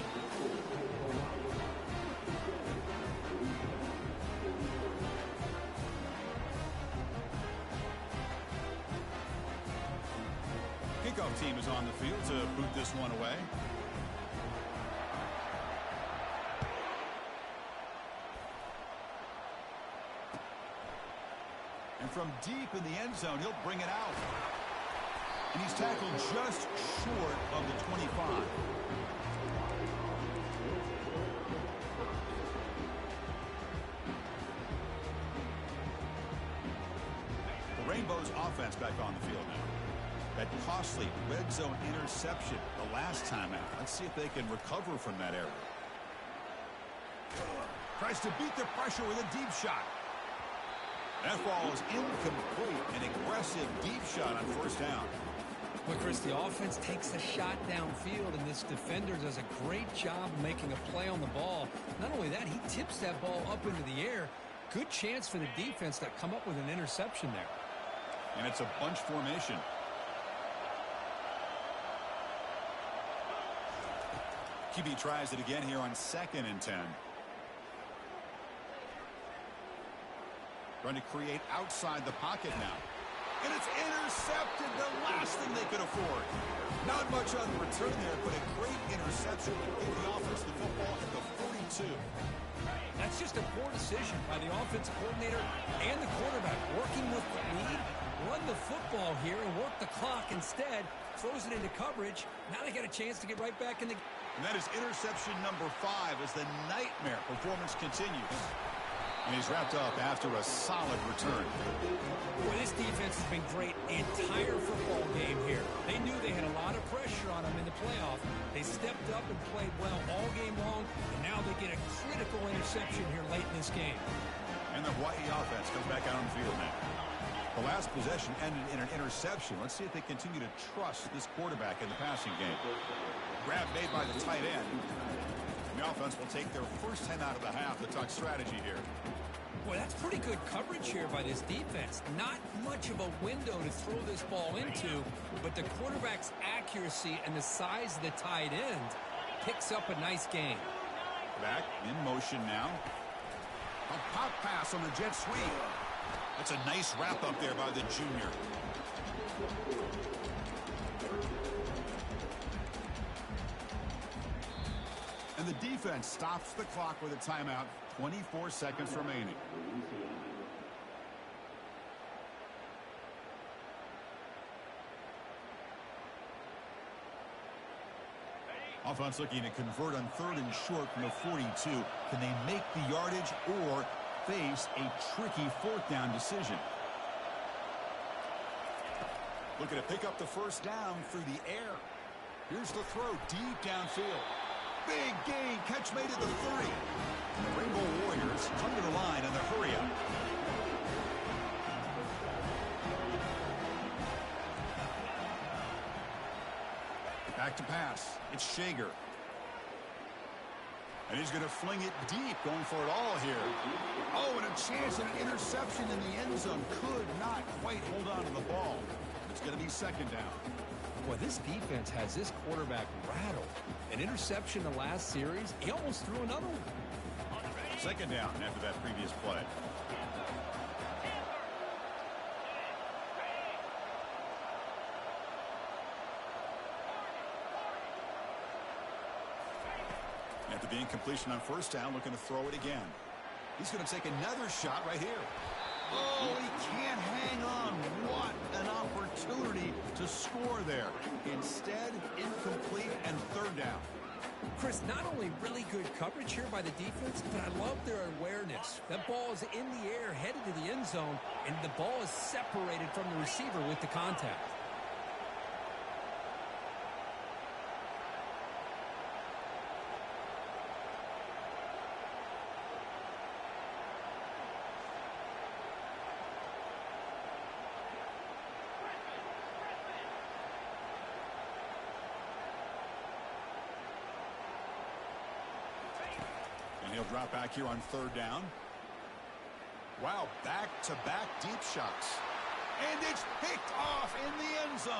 Kickoff team is on the field to boot this one away. And from deep in the end zone, he'll bring it out. And he's tackled just short of the 25. The Rainbows offense back on the field now. That costly red zone interception the last time out. Let's see if they can recover from that error. Tries to beat the pressure with a deep shot. That ball is incomplete. An aggressive deep shot on first down. Well, Chris, the offense takes the shot downfield, and this defender does a great job making a play on the ball. Not only that, he tips that ball up into the air. Good chance for the defense to come up with an interception there. And it's a bunch formation. QB tries it again here on 2nd and 10. Trying to create outside the pocket now. And it's intercepted, the last thing they could afford. Not much on the return there, but a great interception to give the offense the football at the 42. That's just a poor decision by the offensive coordinator and the quarterback. Working with the lead, run the football here and work the clock instead. Throws it into coverage. Now they got a chance to get right back in the game. And that is interception number 5 as the nightmare performance continues. And he's wrapped up after a solid return. Boy, this defense has been great the entire football game here. They knew they had a lot of pressure on them in the playoff. They stepped up and played well all game long, and now they get a critical interception here late in this game. And the Hawaii offense comes back out on the field now. The last possession ended in an interception. Let's see if they continue to trust this quarterback in the passing game. Grab made by the tight end. The offense will take their first 10 out of the half to talk strategy here. Boy, that's pretty good coverage here by this defense. Not much of a window to throw this ball into, but the quarterback's accuracy and the size of the tight end picks up a nice gain. Back in motion now. A pop pass on the jet sweep. That's a nice wrap up there by the junior. And the defense stops the clock with a timeout. 24 seconds remaining. Offense looking to convert on 3rd and short from the 42. Can they make the yardage or face a tricky 4th down decision? Looking to pick up the first down through the air. Here's the throw deep downfield. Big gain, catch made at the 30. And the Rainbow Warriors come to the line on the hurry up. Back to pass. It's Shager. And he's going to fling it deep, going for it all here. Oh, and a chance at an interception in the end zone. Could not quite hold on to the ball. It's going to be 2nd down. Boy, this defense has this quarterback rattled. An interception the last series. He almost threw another one. 2nd down after that previous play. After the incompletion on 1st down, looking to throw it again. He's going to take another shot right here. Oh, he can't hang on. What an opportunity to score there. Instead, incomplete and 3rd down. Chris, not only really good coverage here by the defense, but I love their awareness. That ball is in the air, headed to the end zone, and the ball is separated from the receiver with the contact. drop back here on 3rd down. Wow, back-to-back deep shots. And it's picked off in the end zone.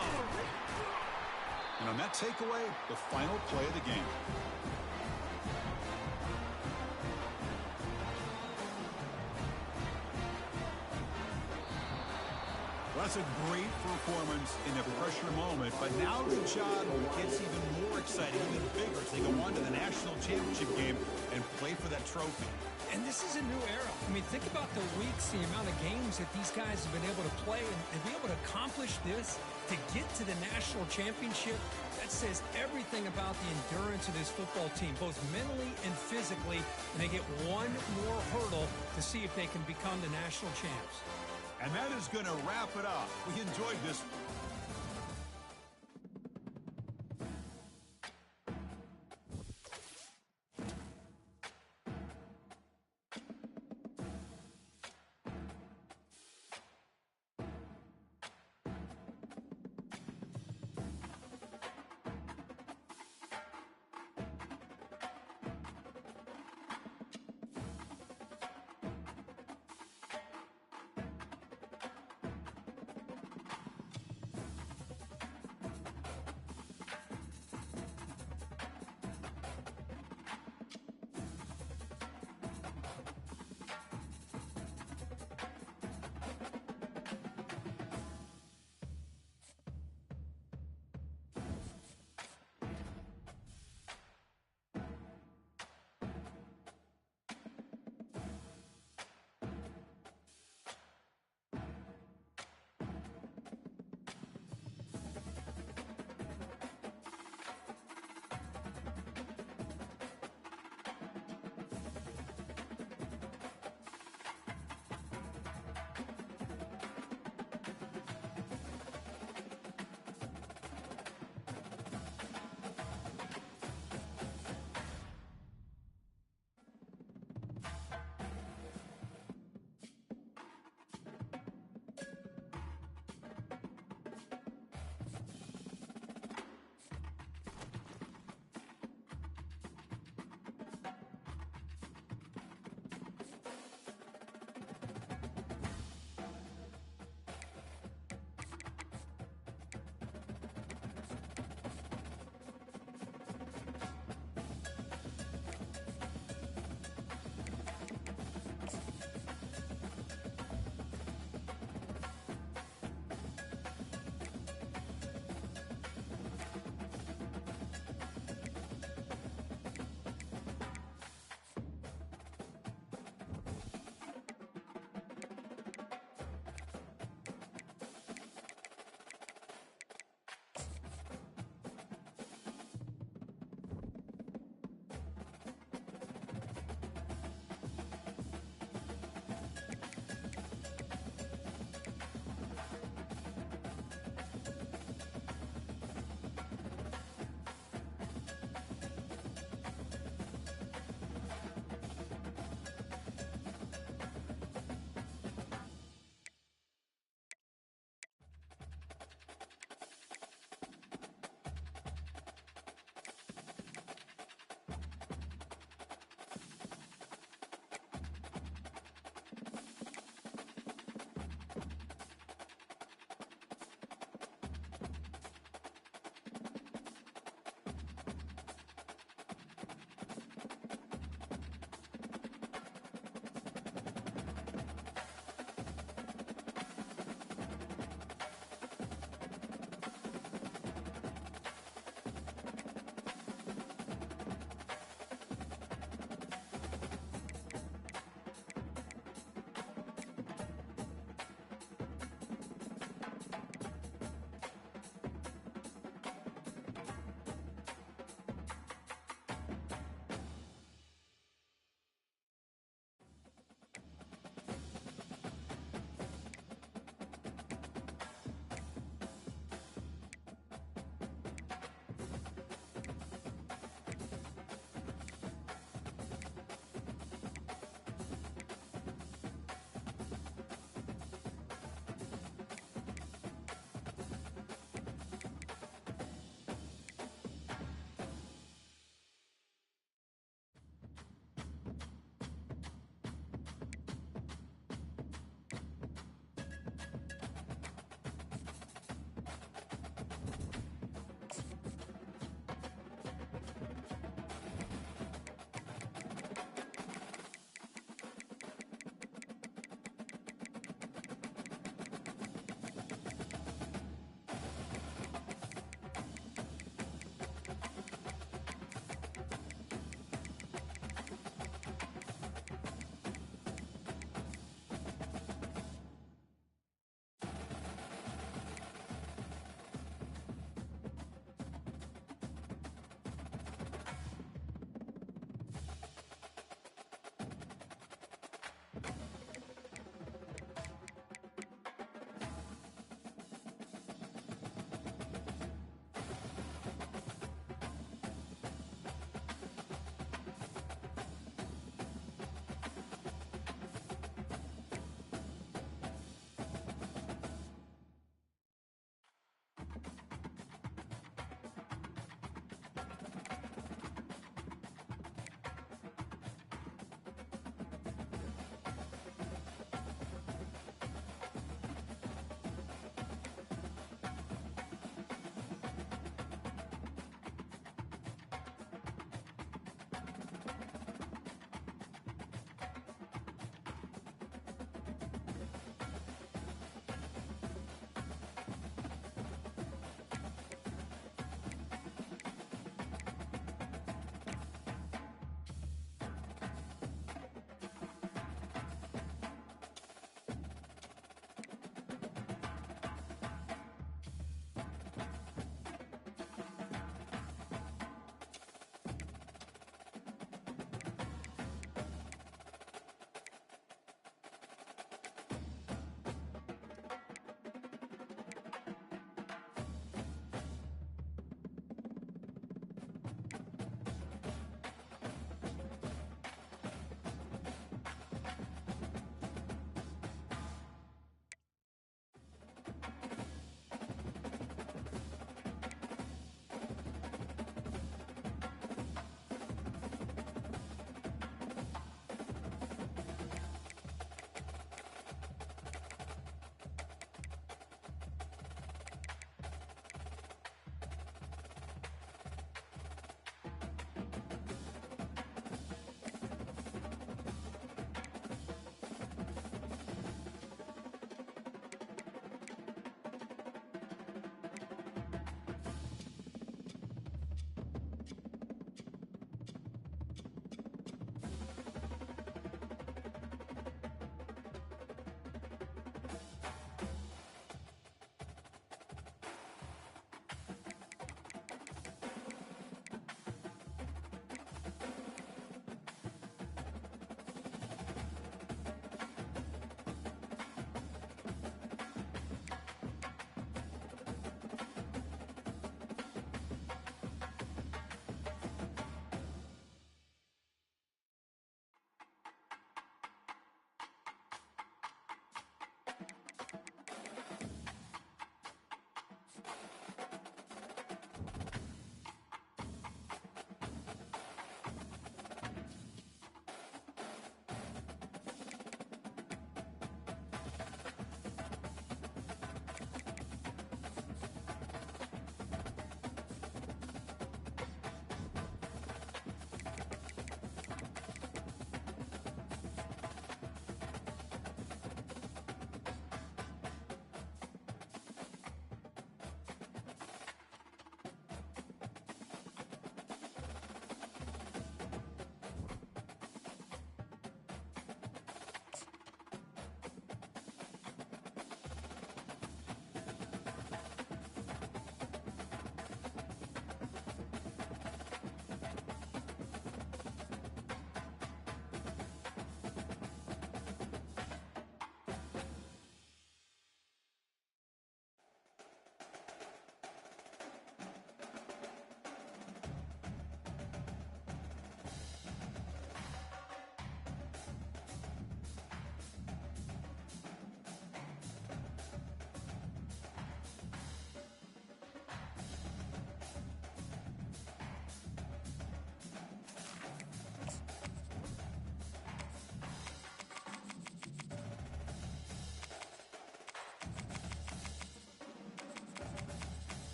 And on that takeaway, the final play of the game. Well, that's a great performance in a pressure moment, but now the job gets even more exciting, even bigger, as they go on to the national championship game and play for that trophy. And this is a new era. I mean, think about the weeks, the amount of games that these guys have been able to play, and be able to accomplish this, to get to the national championship. That says everything about the endurance of this football team, both mentally and physically, and they get one more hurdle to see if they can become the national champs. And that is going to wrap it up. We enjoyed this.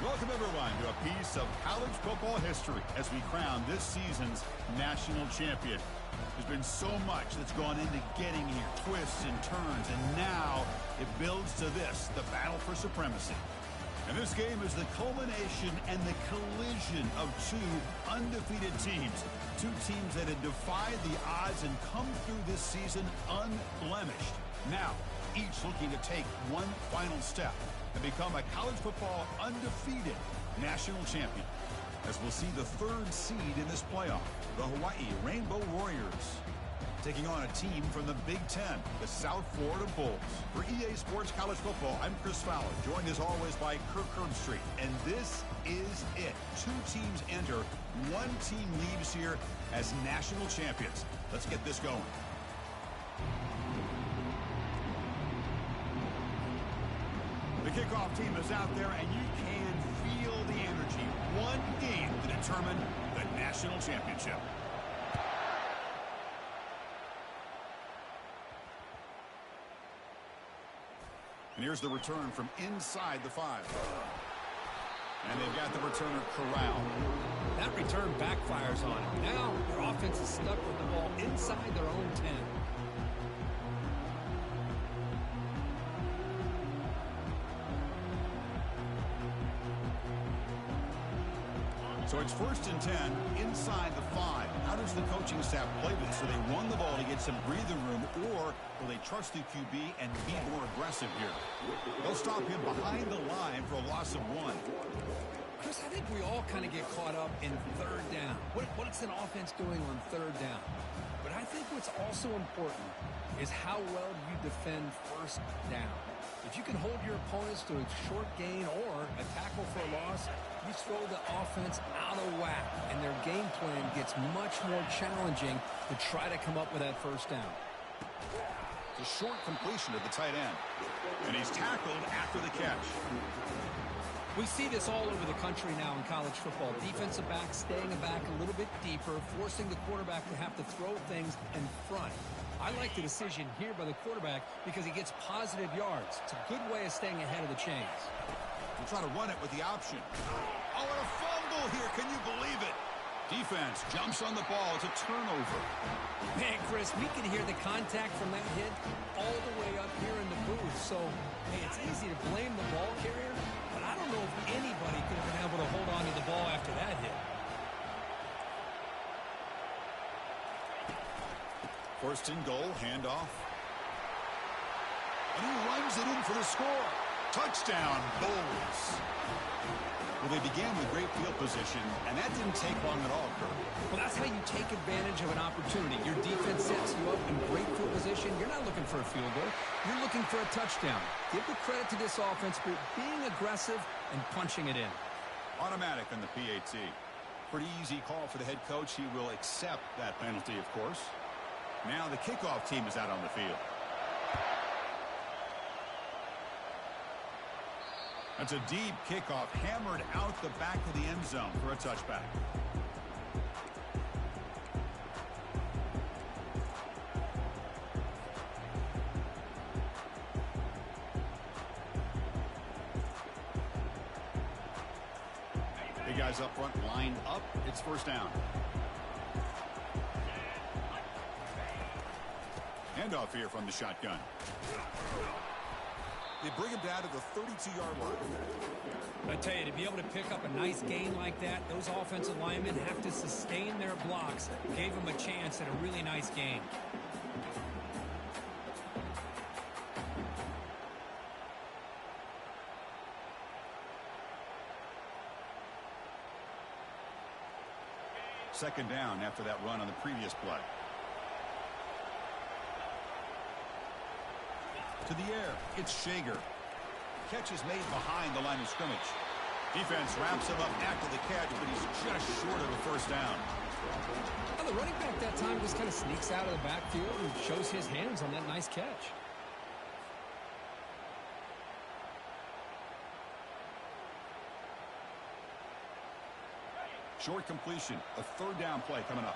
Welcome, everyone, to a piece of college football history as we crown this season's national champion. There's been so much that's gone into getting here, twists and turns, and now it builds to this, the battle for supremacy. And this game is the culmination and the collision of two undefeated teams. Two teams that had defied the odds and come through this season unblemished. Now, each looking to take one final step and become a college football undefeated national champion. As we'll see the third seed in this playoff, the Hawaii Rainbow Warriors, taking on a team from the Big Ten, the South Florida Bulls. For EA Sports College Football, I'm Chris Fowler, joined as always by Kirk Herbstreit. And this is it. Two teams enter, one team leaves here as national champions. Let's get this going. The kickoff team is out there, and you can feel the energy. One game to determine the national championship. And here's the return from inside the 5. And they've got the returner corralled. That return backfires on him. Now their offense is stuck with the ball inside their own 10. So it's 1st and 10 inside the 5. How does the coaching staff play this? Do they run the ball to get some breathing room, or will they trust the QB and be more aggressive here? They'll stop him behind the line for a loss of 1. Chris, I think we all kind of get caught up in third down. What's an offense doing on third down? But I think what's also important is how well you defend first down. If you can hold your opponents to a short gain or a tackle for a loss, you throw the offense out of whack, and their game plan gets much more challenging to try to come up with that first down. It's a short completion to the tight end. And he's tackled after the catch. We see this all over the country now in college football. Defensive backs staying back a little bit deeper, forcing the quarterback to have to throw things in front. I like the decision here by the quarterback because he gets positive yards. It's a good way of staying ahead of the chains. We'll try to run it with the option. Oh, and a fumble here. Can you believe it? Defense jumps on the ball. It's a turnover. Man, Chris, we can hear the contact from that hit all the way up here in the booth. So, hey, it's easy to blame the ball carrier, but I don't know if anybody could have been able to hold on to the ball after that hit. 1st and goal, handoff. And he runs it in for the score. Touchdown, Bulls. Well, they began with great field position, and that didn't take long at all, Kirk. Well, that's how you take advantage of an opportunity. Your defense sets you up in great field position. You're not looking for a field goal. You're looking for a touchdown. Give the credit to this offense for being aggressive and punching it in. Automatic on the PAT. Pretty easy call for the head coach. He will accept that penalty, of course. Now the kickoff team is out on the field. That's a deep kickoff, hammered out the back of the end zone for a touchback. Big guys up front, lined up. It's 1st down. Handoff here from the shotgun. They bring him down to the 32-yard line. I tell you, to be able to pick up a nice gain like that, those offensive linemen have to sustain their blocks. Gave them a chance at a really nice game. Second down after that run on the previous play. To the air, it's Shager. Catch is made behind the line of scrimmage. Defense wraps him up after the catch, but he's just short of a 1st down. Well, the running back that time just kind of sneaks out of the backfield and shows his hands on that nice catch. Short completion, a 3rd down play coming up.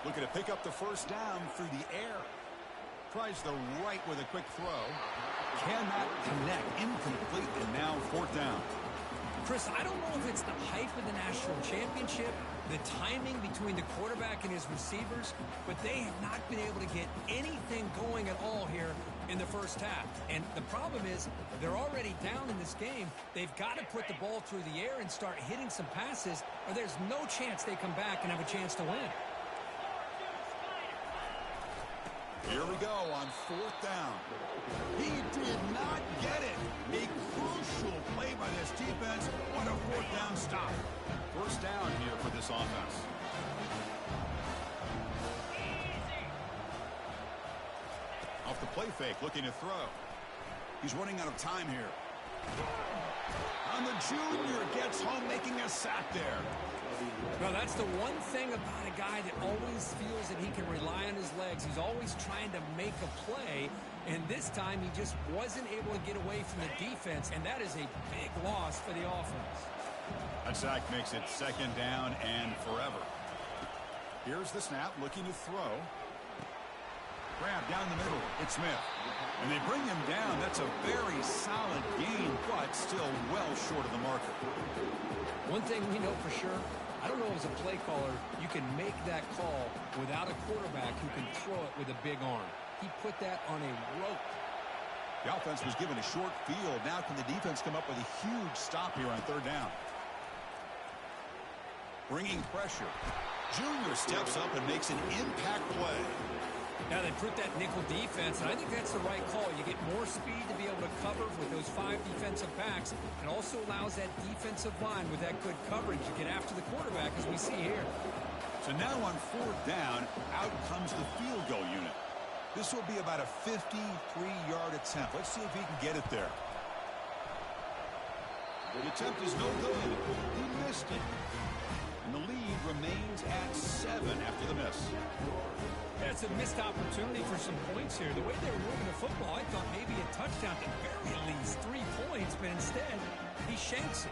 Looking to pick up the first down through the air. Tries the right with a quick throw. Cannot connect. Incomplete, and now fourth down. Chris, I don't know if it's the hype of the national championship, the timing between the quarterback and his receivers, but they have not been able to get anything going at all here in the first half. And the problem is they're already down in this game. They've got to put the ball through the air and start hitting some passes, or there's no chance they come back and have a chance to win. Here we go on fourth down. He did not get it. A crucial play by this defense. What a fourth down stop. First down here for this offense. Off the play fake, looking to throw. He's running out of time here. And the junior gets home, making a sack there. Well, that's the one thing about a guy that always feels that he can rely on his legs. He's always trying to make a play, and this time he just wasn't able to get away from the defense, and that is a big loss for the offense. That sack makes it second down and forever. Here's the snap, looking to throw. Grab down the middle. It's Smith. And they bring him down. That's a very solid gain, but still well short of the marker. One thing we know for sure, I don't know as a play caller, you can make that call without a quarterback who can throw it with a big arm. He put that on a rope. The offense was given a short field. Now can the defense come up with a huge stop here on third down? Bringing pressure. Junior steps up and makes an impact play. Now they put that nickel defense, and I think that's the right call. You get more speed to be able to cover with those 5 defensive backs, and also allows that defensive line with that good coverage to get after the quarterback, as we see here. So now on fourth down, out comes the field goal unit. This will be about a 53-yard attempt. Let's see if he can get it there. The attempt is no good. He missed it. And the lead remains at 7 after the miss. That's a missed opportunity for some points here. The way they were moving the football, I thought maybe a touchdown, at the very least 3 points, but instead he shanks it.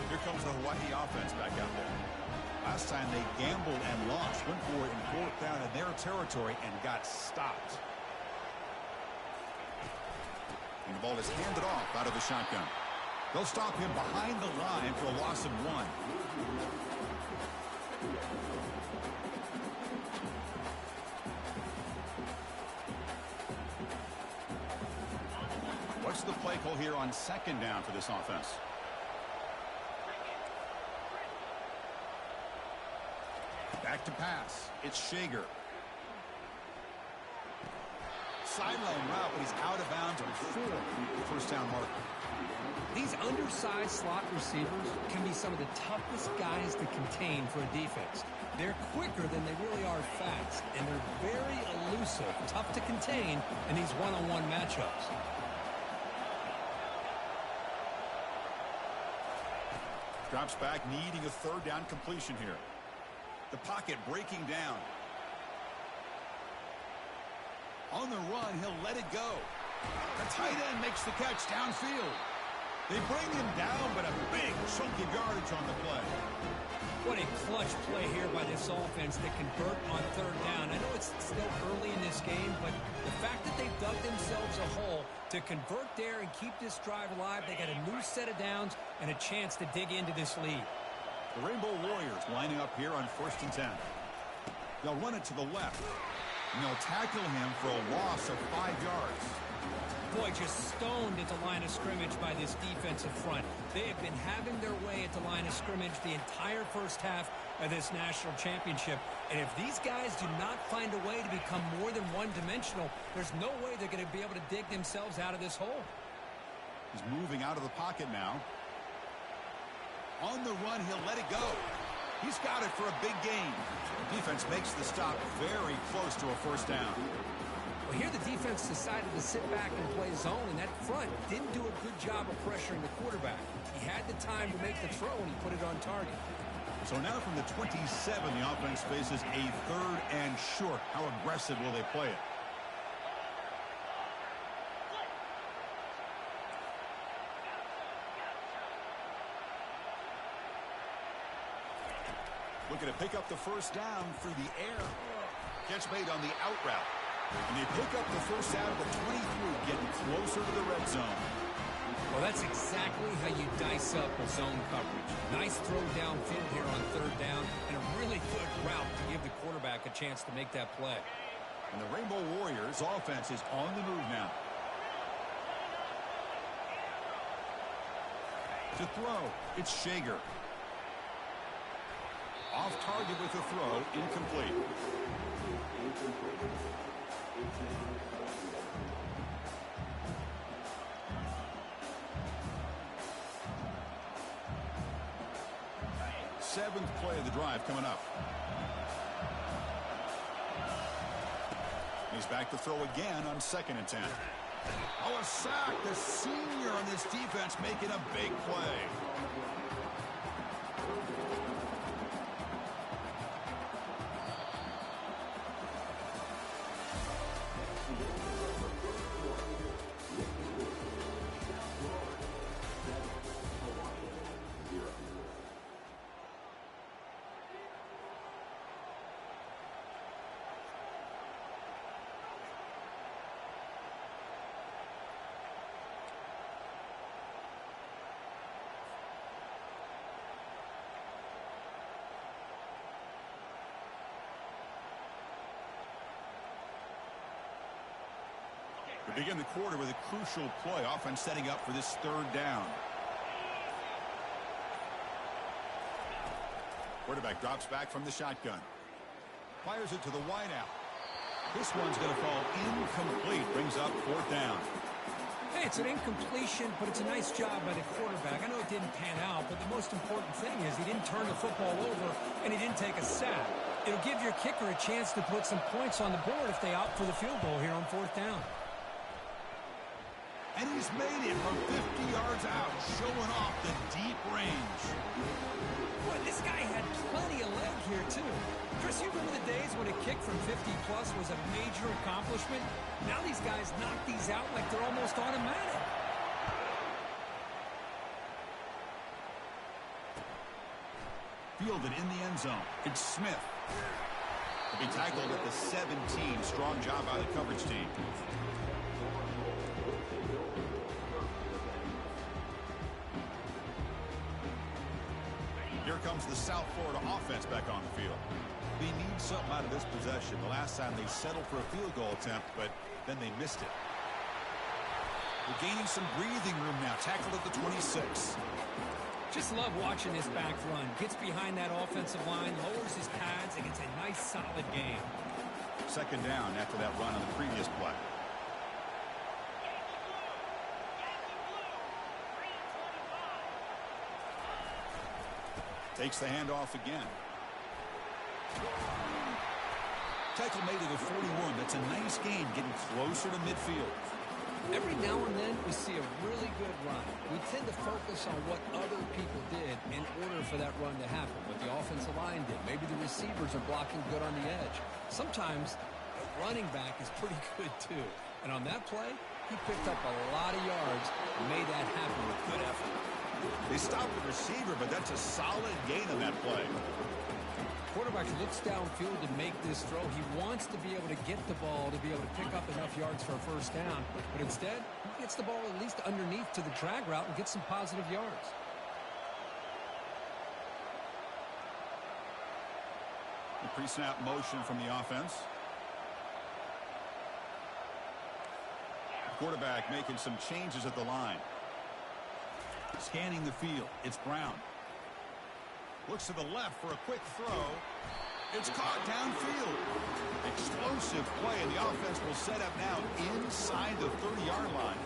Here comes the Hawaii offense back out there. Last time they gambled and lost, went for it in fourth down in their territory and got stopped. And the ball is handed off out of the shotgun. They'll stop him behind the line for a loss of 1. What's the play call here on second down for this offense? Back to pass. It's Shager. Sideline route, but he's out of bounds before the first down marker. These undersized slot receivers can be some of the toughest guys to contain for a defense. They're quicker than they really are fast, and they're very elusive, tough to contain in these one-on-one matchups. Drops back, needing a third down completion here. The pocket breaking down. On the run, he'll let it go. The tight end makes the catch downfield. They bring him down, but a big chunk of yardage on the play. What a clutch play here by this offense to convert on third down. I know it's still early in this game, but the fact that they've dug themselves a hole to convert there and keep this drive alive, they got a new set of downs and a chance to dig into this lead. The Rainbow Warriors lining up here on 1st and 10. They'll run it to the left, and they'll tackle him for a loss of 5 yards. Boy, just stoned at the line of scrimmage by this defensive front. They have been having their way at the line of scrimmage the entire first half of this national championship. And if these guys do not find a way to become more than one-dimensional, there's no way they're going to be able to dig themselves out of this hole. He's moving out of the pocket now. On the run, he'll let it go. He's got it for a big gain. The defense makes the stop very close to a first down. Well, here the defense decided to sit back and play zone, and that front didn't do a good job of pressuring the quarterback. He had the time to make the throw, and he put it on target. So now from the 27, the offense faces a 3rd and short. How aggressive will they play it? Looking to pick up the first down through the air. Catch made on the out route. And they pick up the first down at the 23, getting closer to the red zone. Well, that's exactly how you dice up a zone coverage. Nice throw downfield here on third down, and a really good route to give the quarterback a chance to make that play. And the Rainbow Warriors offense is on the move now. To throw, it's Shager. Off target with the throw, incomplete. Seventh play of the drive coming up. He's back to throw again on 2nd and 10. Oh, a sack. The senior on this defense making a big play. We begin the quarter with a crucial play. Offense setting up for this third down. Quarterback drops back from the shotgun. Fires it to the wideout. This one's going to fall incomplete. Brings up 4th down. Hey, it's an incompletion, but it's a nice job by the quarterback. I know it didn't pan out, but the most important thing is he didn't turn the football over and he didn't take a sack. It'll give your kicker a chance to put some points on the board if they opt for the field goal here on 4th down. And he's made it from 50 yards out, showing off the deep range. Boy, this guy had plenty of leg here, too. Chris, you remember the days when a kick from 50-plus was a major accomplishment? Now these guys knock these out like they're almost automatic. Fielded in the end zone. It's Smith. He'll be tackled at the 17. Strong job by the coverage team. Here comes the South Florida offense back on the field. They need something out of this possession. The last time they settled for a field goal attempt, but then they missed it. They're gaining some breathing room now. Tackled at the 26. Just love watching this back run. Gets behind that offensive line, lowers his pads, and gets a nice, solid gain. 2nd down after that run on the previous play. Takes the handoff again. Tackle made at the 41. That's a nice gain, getting closer to midfield. Every now and then we see a really good run. We tend to focus on what other people did in order for that run to happen. What the offensive line did. Maybe the receivers are blocking good on the edge. Sometimes the running back is pretty good too. And on that play, he picked up a lot of yards and made that happen with good effort. They stopped the receiver, but that's a solid gain on that play. Quarterback looks downfield to make this throw. He wants to be able to get the ball to be able to pick up enough yards for a first down. But instead, he gets the ball at least underneath to the drag route and gets some positive yards. The pre-snap motion from the offense. The quarterback making some changes at the line. Scanning the field. It's Brown. Looks to the left for a quick throw. It's caught downfield. Explosive play, and the offense will set up now inside the 30-yard line.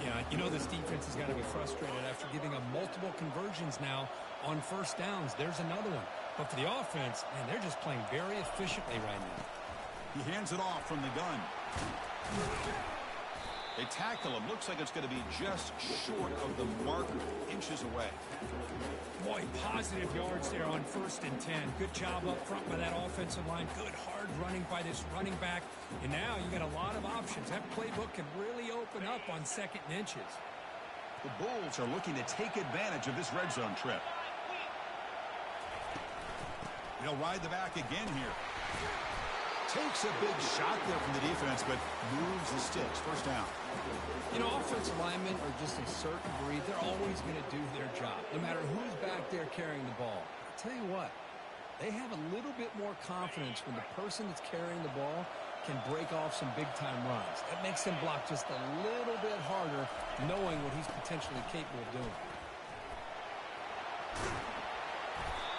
Yeah, you know this defense has got to be frustrated after giving up multiple conversions now on first downs. There's another one. But for the offense, man, they're just playing very efficiently right now. He hands it off from the gun. They tackle him. Looks like it's going to be just short of the marker, inches away. Boy, positive yards there on 1st and 10. Good job up front by that offensive line. Good hard running by this running back. And now you got a lot of options. That playbook can really open up on 2nd and inches. The Bulls are looking to take advantage of this red zone trip. They'll ride the back again here. Takes a big shot there from the defense, but moves the sticks. First down. You know, offensive linemen are just a certain breed. They're always going to do their job, no matter who's back there carrying the ball. I'll tell you what, they have a little bit more confidence when the person that's carrying the ball can break off some big-time runs. That makes them block just a little bit harder, knowing what he's potentially capable of doing.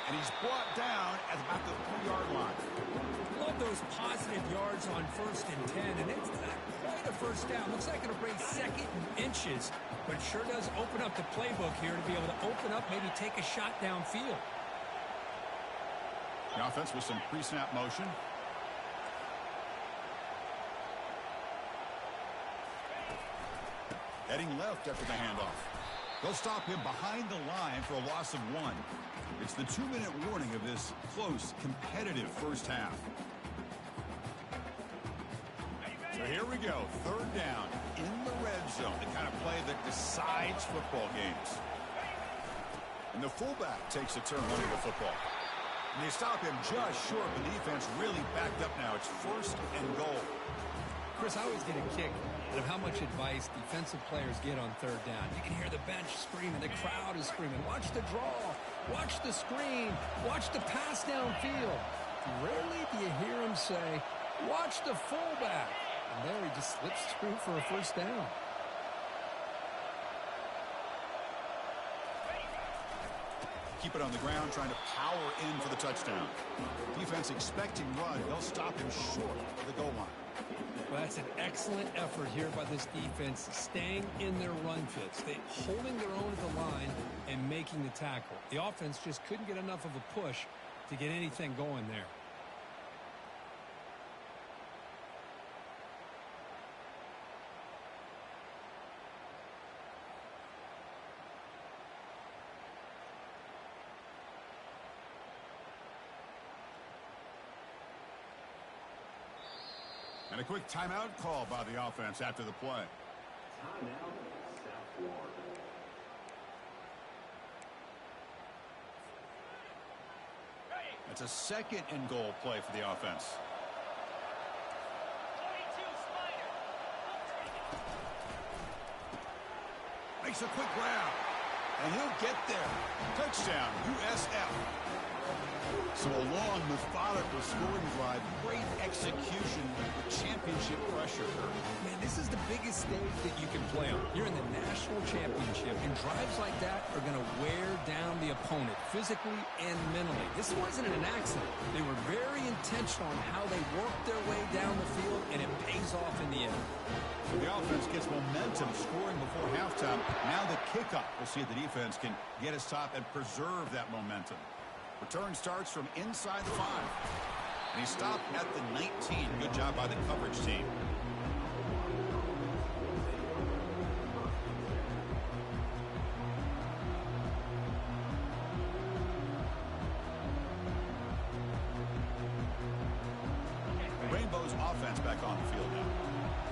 And he's brought down at about the 3-yard line. Love those positive yards on 1st and 10, and it's not quite a first down. Looks like it'll bring 2nd and inches, but sure does open up the playbook here to be able to open up, maybe take a shot downfield. The offense with some pre-snap motion. Heading left after the handoff. They'll stop him behind the line for a loss of 1. It's the 2-minute warning of this close, competitive first half. So here we go. 3rd down in the red zone. The kind of play that decides football games. And the fullback takes a turn running the football. And they stop him just short, but the defense really backed up now. It's 1st and goal. Chris, I always get a kick out of how much advice defensive players get on 3rd down. You can hear the bench screaming. The crowd is screaming. Watch the draw. Watch the screen. Watch the pass downfield. Rarely do you hear him say, watch the fullback. And there he just slips through for a first down. Keep it on the ground, trying to power in for the touchdown. Defense expecting run. They'll stop him short of the goal line. Well, that's an excellent effort here by this defense, staying in their run fits. They holding their own at the line and making the tackle. The offense just couldn't get enough of a push to get anything going there. And a quick timeout call by the offense after the play. Timeout, South Florida. It's a 2nd and goal play for the offense. Makes a quick grab. And he'll get there. Touchdown, USF. So a long, methodical scoring drive. Great execution with championship pressure. Man, this is the biggest stage that you can play on. You're in the national championship, and drives like that are going to wear down the opponent physically and mentally. This wasn't an accident. They were very intentional on how they worked their way down the field, and it pays off in the end. The offense gets momentum scoring before halftime. Now the kickoff. We'll see if the defense can get a stop and preserve that momentum. Return starts from inside the 5. And he stopped at the 19. Good job by the coverage team. The Rainbows offense back on the field now.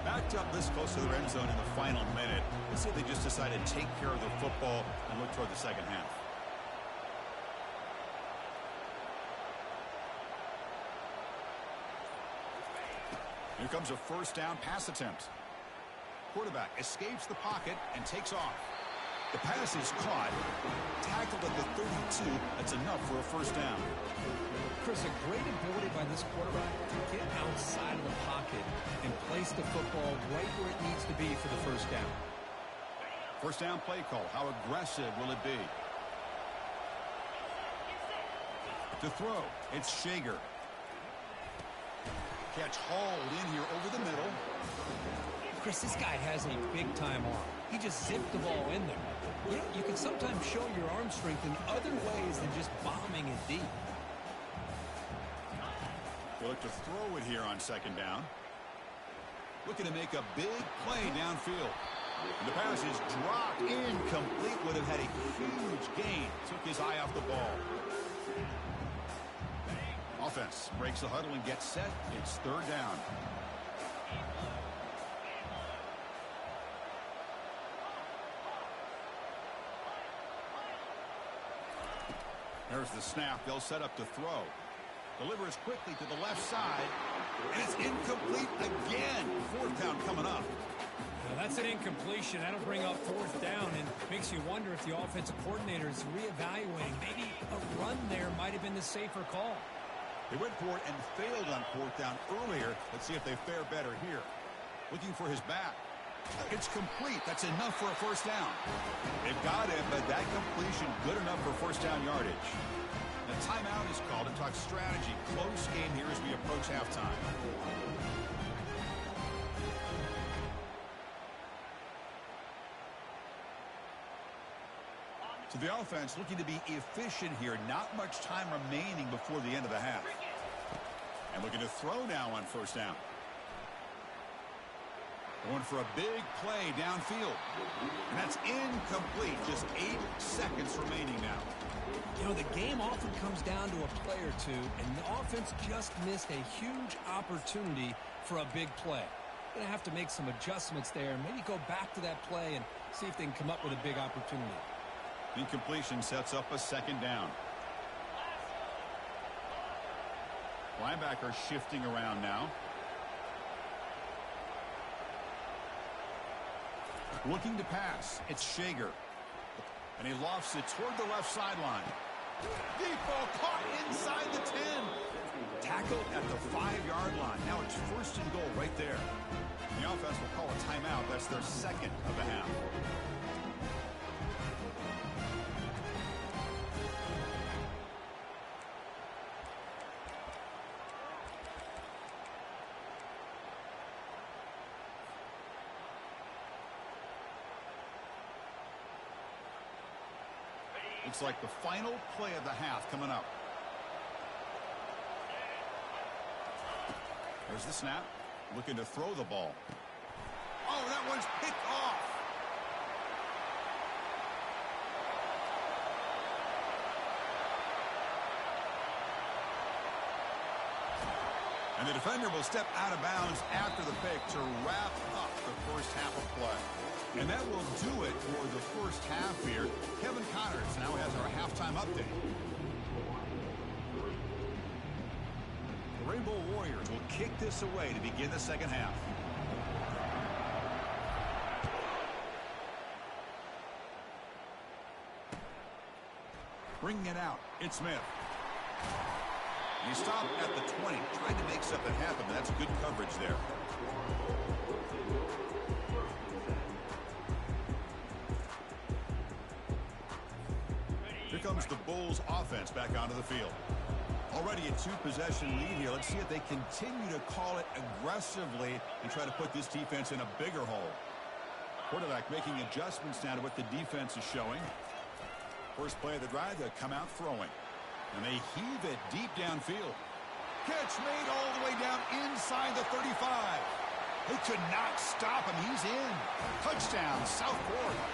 Backed up this close to the end zone in the final minute. Let's see if they just decided to take care of their football and look toward the second half. Here comes a first down pass attempt. Quarterback escapes the pocket and takes off. The pass is caught. Tackled at the 32. That's enough for a first down. Chris, a great ability by this quarterback to get outside of the pocket and place the football right where it needs to be for the first down. First down play call. How aggressive will it be? To throw, it's Shager. Catch hauled in here over the middle. Chris, this guy has a big-time arm. He just zipped the ball in there. Yeah, you can sometimes show your arm strength in other ways than just bombing it deep. They look to throw it here on second down. Looking to make a big play downfield. And the pass is dropped incomplete. Would have had a huge gain. Took his eye off the ball. Offense breaks the huddle and gets set. It's third down. There's the snap. They'll set up to throw. Delivers quickly to the left side, and it's incomplete again. Fourth down coming up. Now that's an incompletion. That'll bring up fourth down and makes you wonder if the offensive coordinator is reevaluating. Maybe a run there might have been the safer call. They went for it and failed on fourth down earlier. Let's see if they fare better here. Looking for his back. It's complete. That's enough for a first down. They've got him, but that completion good enough for first down yardage. The timeout is called to talk strategy. Close game here as we approach halftime. So the offense looking to be efficient here. Not much time remaining before the end of the half. And looking to throw now on first down. Going for a big play downfield. And that's incomplete. Just 8 seconds remaining now. You know, the game often comes down to a play or two, and the offense just missed a huge opportunity for a big play. Going to have to make some adjustments there and maybe go back to that play and see if they can come up with a big opportunity. Incompletion sets up a second down. Linebacker shifting around now. Looking to pass. It's Shager. And he lofts it toward the left sideline. Deep ball caught inside the 10. Tackled at the 5-yard line. Now it's first and goal right there. The offense will call a timeout. That's their second of the half. Looks like the final play of the half coming up. There's the snap. Looking to throw the ball. Oh, that one's picked off. And the defender will step out of bounds after the pick to wrap up the first half of play. And that will do it for the first half here. Kevin Connors now has our halftime update. The Rainbow Warriors will kick this away to begin the second half. Bringing it out, it's Smith. He stopped at the 20, trying to make something happen, but that's good coverage there. Here comes the Bulls offense back onto the field. Already a 2-possession lead here. Let's see if they continue to call it aggressively and try to put this defense in a bigger hole. Quarterback making adjustments now to what the defense is showing. First play of the drive, they'll come out throwing. And they heave it deep downfield. Catch made all the way down inside the 35. They could not stop him. He's in. Touchdown, South Florida.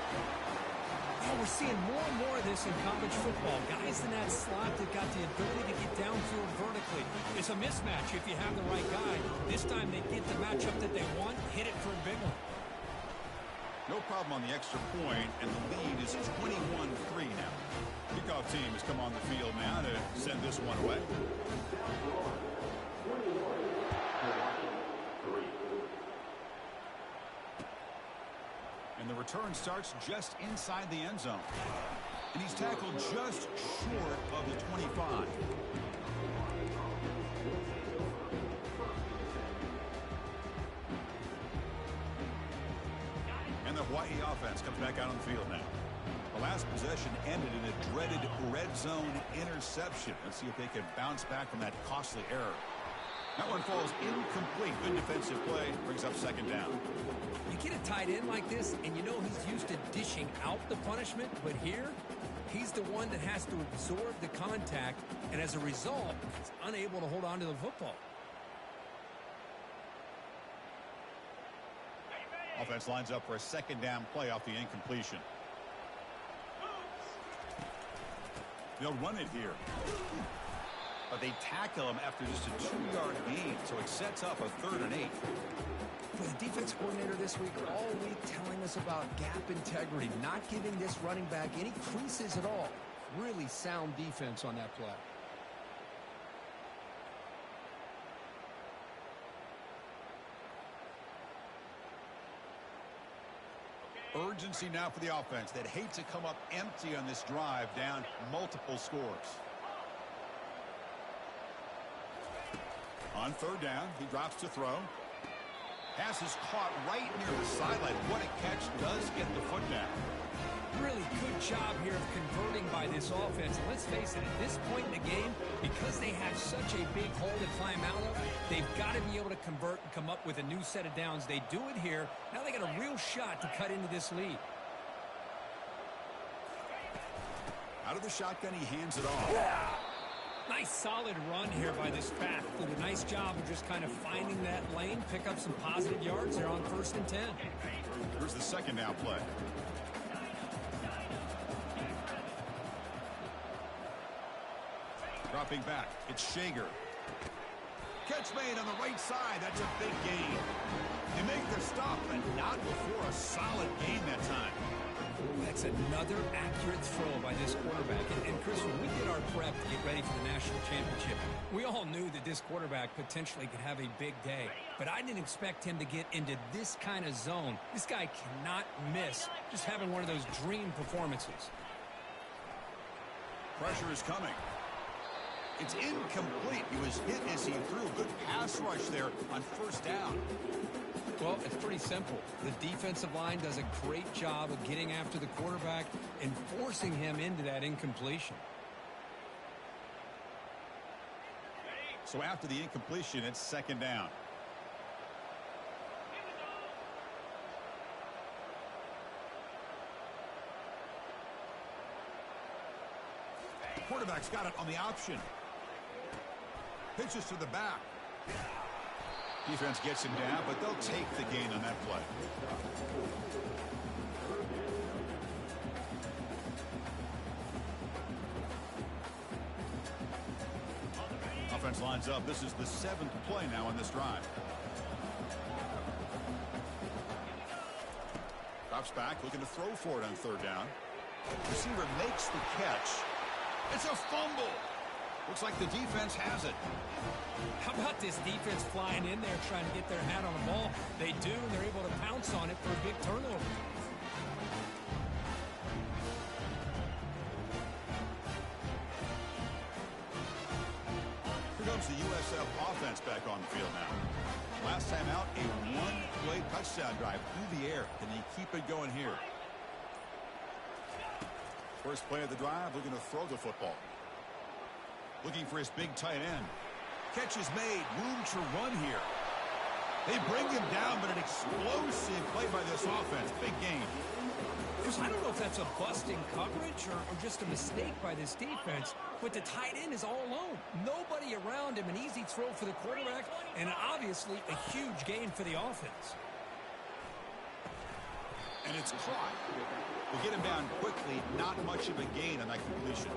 Yeah, we're seeing more and more of this in college football. Guys in that slot that got the ability to get downfield vertically. It's a mismatch if you have the right guy. This time they get the matchup that they want, hit it for a big one. No problem on the extra point, and the lead is 21-3 now. Kickoff team has come on the field now to send this one away. And the return starts just inside the end zone. And he's tackled just short of the 25. And the Hawaii offense comes back out on the field now. The last possession ended in a dreaded red zone interception. Let's see if they can bounce back from that costly error. That one falls incomplete. Good defensive play. Brings up second down. You get a tight end like this, and you know he's used to dishing out the punishment, but here, he's the one that has to absorb the contact, and as a result, he's unable to hold on to the football. Offense lines up for a second down play off the incompletion. They'll run it here. But they tackle him after just a 2-yard gain, so it sets up a 3rd and 8. For the defense coordinator this week, all week telling us about gap integrity, not giving this running back any creases at all. Really sound defense on that play. Urgency now for the offense. They'd hate to come up empty on this drive, down multiple scores. On third down, he drops to throw. Pass is caught right near the sideline. What a catch. Does get the foot down. Really good job here of converting by this offense. And let's face it, at this point in the game, because they have such a big hole to climb out of, they've got to be able to convert and come up with a new set of downs. They do it here. Now they got a real shot to cut into this lead. Out of the shotgun, he hands it off. Nice solid run here by this back. Did a nice job of just kind of finding that lane, pick up some positive yards there on 1st and 10. Here's the second down play. Dropping back, it's Shager. Catch made on the right side. That's a big gain. They make the stop, but not before a solid gain that time. That's another accurate throw by this quarterback. And Chris, when we did our prep to get ready for the national championship, we all knew that this quarterback potentially could have a big day. But I didn't expect him to get into this kind of zone. This guy cannot miss just having one of those dream performances. Pressure is coming. It's incomplete. He was hit as he threw. Good pass rush there on 1st down. Well, it's pretty simple. The defensive line does a great job of getting after the quarterback and forcing him into that incompletion. So after the incompletion, it's 2nd down. Quarterback's got it on the option. Pitches to the back. Defense gets him down, but they'll take the gain on that play. Offense lines up. This is the 7th play now on this drive. Drops back, looking to throw for it on 3rd down. Receiver makes the catch. It's a fumble. Looks like the defense has it. How about this defense flying in there trying to get their hat on the ball? They do, and they're able to pounce on it for a big turnover. Here comes the USF offense back on the field now. Last time out, a one-play touchdown drive through the air. Can he keep it going here? First play of the drive, looking to throw the football. Looking for his big tight end. Catch is made. Room to run here. They bring him down, but an explosive play by this offense. Big gain. Because I don't know if that's a busting coverage or just a mistake by this defense, but the tight end is all alone. Nobody around him. An easy throw for the quarterback, and obviously a huge gain for the offense. And it's caught. We'll get him down quickly. Not much of a gain on that completion.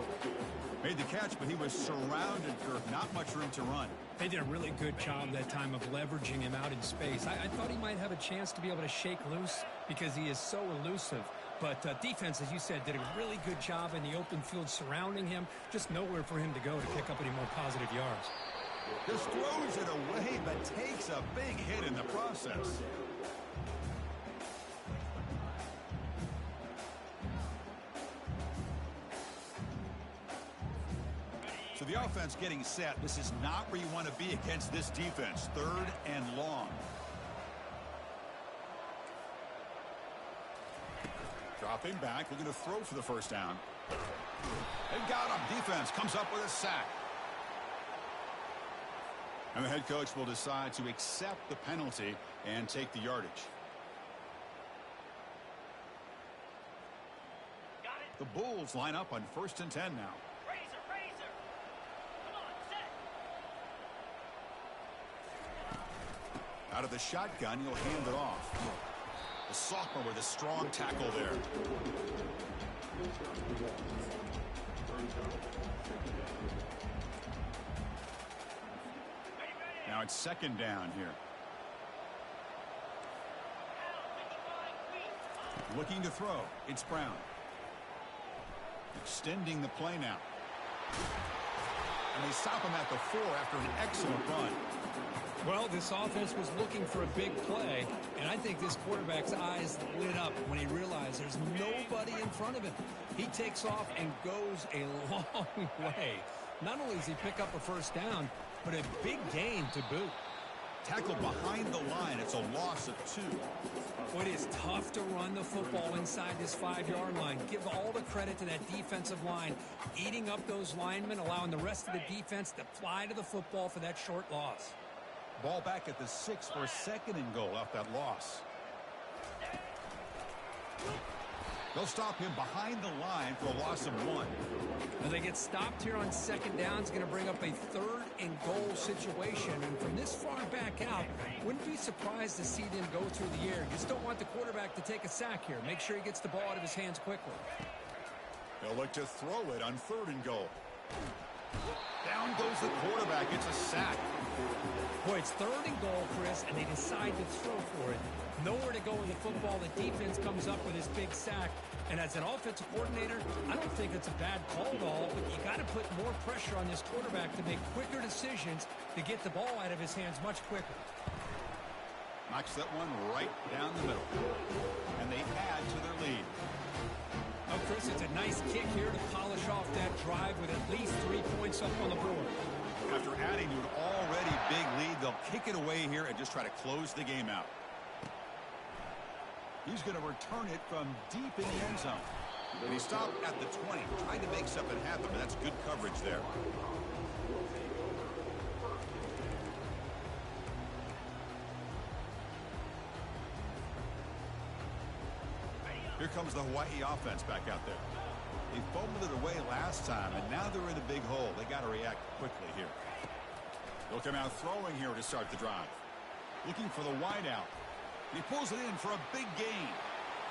Made the catch, but he was surrounded for not much room to run. They did a really good job that time of leveraging him out in space. I thought he might have a chance to be able to shake loose because he is so elusive. But defense, as you said, did a really good job in the open field surrounding him. Just nowhere for him to go to pick up any more positive yards. Just throws it away, but takes a big hit in the process. So the offense getting set. This is not where you want to be against this defense. 3rd and long. Dropping back, looking to throw for the 1st down. They got him. Defense comes up with a sack. And the head coach will decide to accept the penalty and take the yardage. The Bulls line up on 1st and 10 now. Out of the shotgun, he'll hand it off. The sophomore with a strong tackle there. Now it's 2nd down here. Looking to throw. It's Brown. Extending the play now. And they stop him at the 4 after an excellent run. Well, this offense was looking for a big play, and I think this quarterback's eyes lit up when he realized there's nobody in front of him. He takes off and goes a long way. Not only does he pick up a first down, but a big gain to boot. Tackled behind the line. It's a loss of 2. Well, it is tough to run the football inside this 5-yard line. Give all the credit to that defensive line, eating up those linemen, allowing the rest of the defense to fly to the football for that short loss. Ball back at the 6 for a 2nd and goal off that loss. They'll stop him behind the line for a loss of 1. When they get stopped here on 2nd down, it's going to bring up a 3rd and goal situation. And from this far back out, wouldn't be surprised to see them go through the air. You just don't want the quarterback to take a sack here. Make sure he gets the ball out of his hands quickly. They'll look to throw it on 3rd and goal. Down goes the quarterback. It's a sack. Boy, it's 3rd and goal, Chris, and they decide to throw for it. Nowhere to go with the football. The defense comes up with this big sack. And as an offensive coordinator, I don't think it's a bad call at all, but you got to put more pressure on this quarterback to make quicker decisions to get the ball out of his hands much quicker. Knocks that one right down the middle. And they add to their lead. Oh, Chris, it's a nice kick here to polish off that drive with at least 3 points up on the board. After adding to an already big lead, they'll kick it away here and just try to close the game out. He's going to return it from deep in the end zone. And he stopped at the 20, trying to make something happen, but that's good coverage there. Here comes the Hawaii offense back out there. They fumbled it away last time, and now they're in a big hole. They got to react quickly here. They'll come out throwing here to start the drive. Looking for the wideout. He pulls it in for a big gain.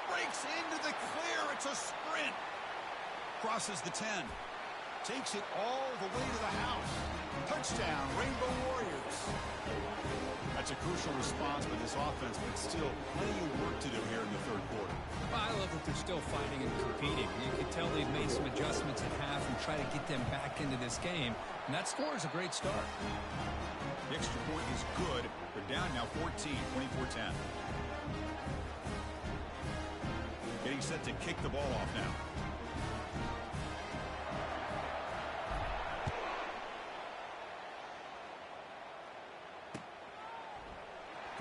Breaks into the clear. It's a sprint. Crosses the 10. Takes it all the way to the house. Touchdown, Rainbow Warriors. That's a crucial response by this offense, but still plenty of work to do here in the 3rd quarter. I love that they're still fighting and competing. You can tell they've made some adjustments at half and try to get them back into this game. And that score is a great start. The extra point is good. They're down now 14, 24-10. Getting set to kick the ball off now.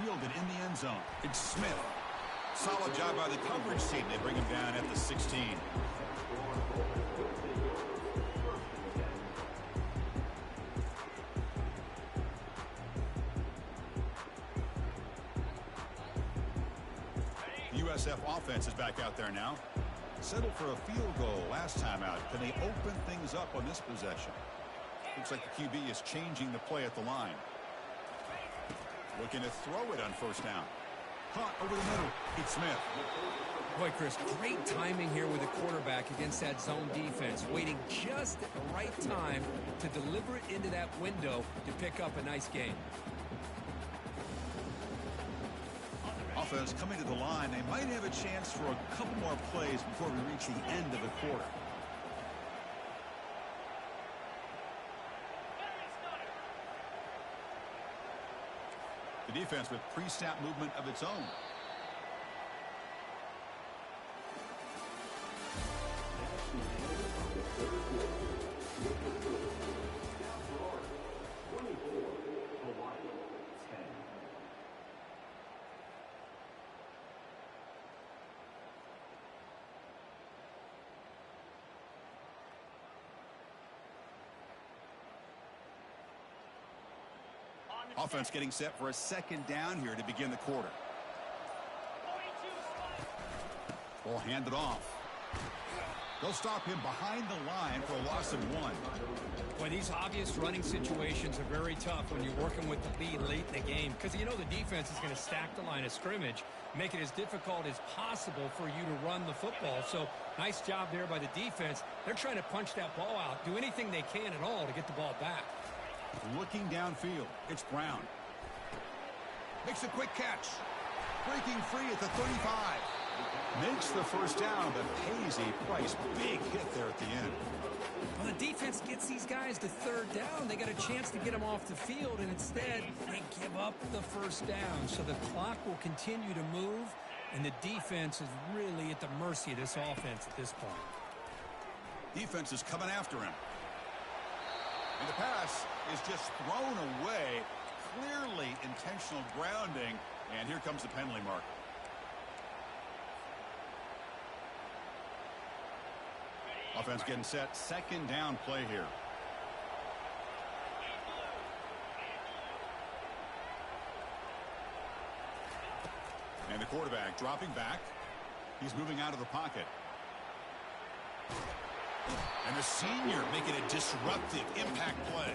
Fielded in the end zone. It's Smith. Solid job by the coverage team. They bring him down at the 16. The USF offense is back out there now. Settled for a field goal last time out. Can they open things up on this possession? Looks like the QB is changing the play at the line. Looking to throw it on 1st down. Caught over the middle. It's Smith. Boy, Chris, great timing here with the quarterback against that zone defense. Waiting just at the right time to deliver it into that window to pick up a nice gain. Offense coming to the line. They might have a chance for a couple more plays before we reach the end of the quarter. The defense with pre-snap movement of its own. Offense getting set for a 2nd down here to begin the quarter. Ball handed off. They'll stop him behind the line for a loss of 1. Boy, these obvious running situations are very tough when you're working with the lead late in the game because you know the defense is going to stack the line of scrimmage, make it as difficult as possible for you to run the football. So nice job there by the defense. They're trying to punch that ball out, do anything they can at all to get the ball back. Looking downfield, it's Brown. Makes a quick catch. Breaking free at the 35. Makes the 1st down, but pays a price. Big hit there at the end. Well, the defense gets these guys to 3rd down. They got a chance to get them off the field, and instead they give give up the first down, so the clock will continue to move, and the defense is really at the mercy of this offense at this point. Defense is coming after him. And the pass is just thrown away. Clearly intentional grounding. And here comes the penalty mark. Offense getting set. Second down play here. And the quarterback dropping back. He's moving out of the pocket. And the senior making a disruptive impact play.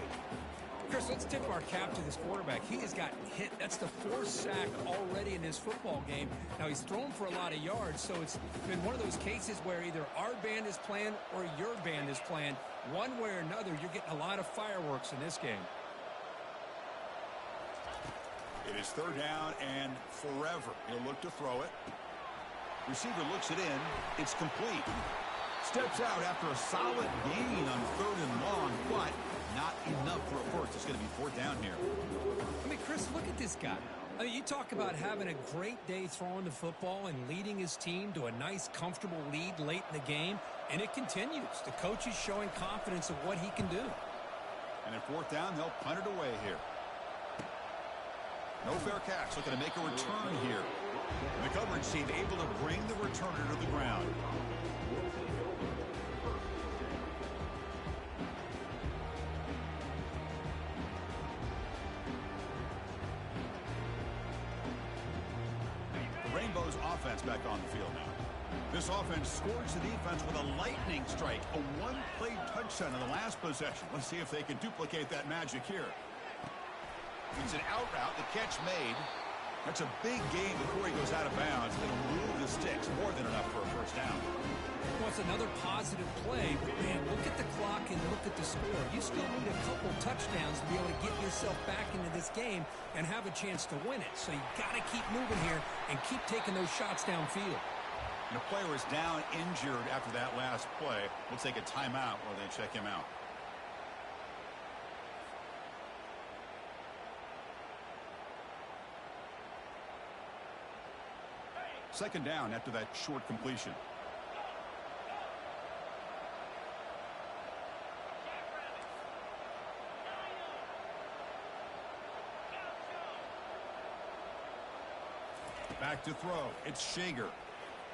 Chris, let's tip our cap to this quarterback. He has gotten hit. That's the fourth sack already in this football game. Now, he's thrown for a lot of yards, so it's been one of those cases where either our band is playing or your band is playing. One way or another, you're getting a lot of fireworks in this game. It is third down and forever. He'll look to throw it. Receiver looks it in. It's complete. Steps out after a solid gain on third and long, but not enough for a first. It's going to be fourth down here. I mean, Chris, look at this guy. I mean, you talk about having a great day throwing the football and leading his team to a nice, comfortable lead late in the game, and it continues. The coach is showing confidence of what he can do. And at fourth down, they'll punt it away here. No fair catch. Looking to make a return here. And the coverage team able to bring the returner to the ground. Rainbow's offense back on the field now. This offense scores the defense with a lightning strike. A one-play touchdown in the last possession. Let's see if they can duplicate that magic here. It's an out route. The catch made. That's a big gain before he goes out of bounds. It'll move the sticks. More than enough for a first down. Well, it's another positive play, but man, look at the clock and look at the score. You still need a couple touchdowns to be able to get yourself back into this game and have a chance to win it. So you got to keep moving here and keep taking those shots downfield. And the player is down injured after that last play. We'll take a timeout while they check him out. Second down after that short completion. Back to throw. It's Shager.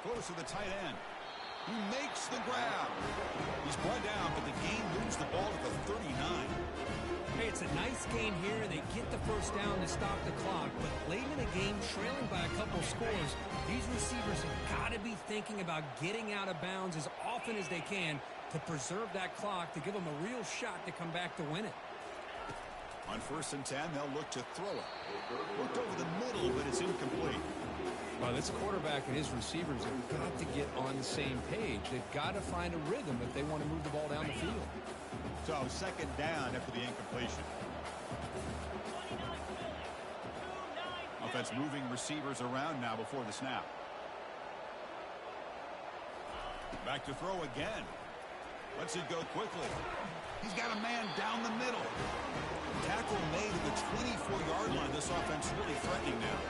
Close to the tight end. He makes the grab. He's brought down, but the game moves the ball to the 39. Hey, it's a nice gain here. They get the first down to stop the clock, but late in the game, trailing by a couple scores, these receivers have got to be thinking about getting out of bounds as often as they can to preserve that clock, to give them a real shot to come back to win it. On 1st and 10, they'll look to throw it. Looked over the middle, but it's incomplete. Well, this quarterback and his receivers have got to get on the same page. They've got to find a rhythm if they want to move the ball down the field. So second down after the incompletion. Offense moving receivers around now before the snap. Back to throw again. Lets it go quickly. He's got a man down the middle. Tackle made at the 24-yard line. This offense really threatening now.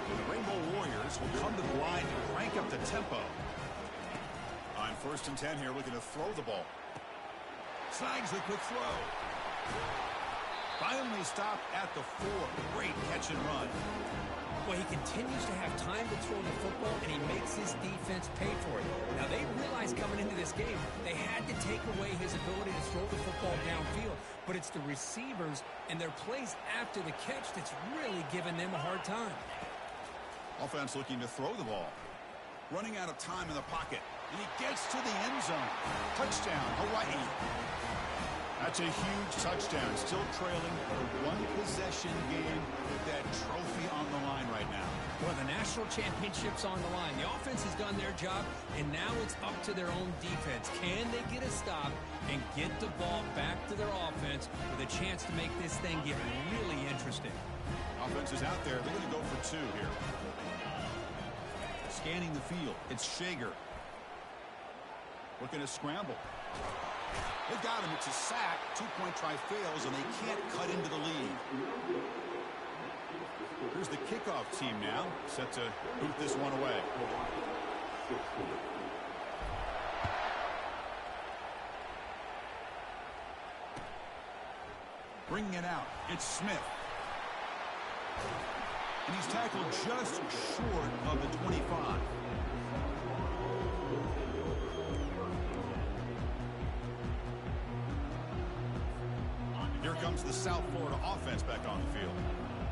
The Rainbow Warriors will come to the line to crank up the tempo. On 1st and 10 here, looking to throw the ball. Snags the quick throw. Finally stopped at the 4. Great catch and run. Well, he continues to have time to throw the football, and he makes his defense pay for it. Now, they realized coming into this game, they had to take away his ability to throw the football downfield. But it's the receivers and their plays after the catch that's really giving them a hard time. Offense looking to throw the ball. Running out of time in the pocket. And he gets to the end zone. Touchdown, Hawaii. That's a huge touchdown. Still trailing a one-possession game with that trophy on the line right now. Well, the national championship's on the line. The offense has done their job, and now it's up to their own defense. Can they get a stop and get the ball back to their offense with a chance to make this thing get really interesting? Offense is out there. They're going to go for 2 here. Scanning the field. It's Shager. Looking to scramble. They got him. It's a sack. 2-point try fails, and they can't cut into the lead. Here's the kickoff team now, set to boot this one away. Bringing it out, it's Smith. And he's tackled just short of the 25. Here comes the South Florida offense back on the field.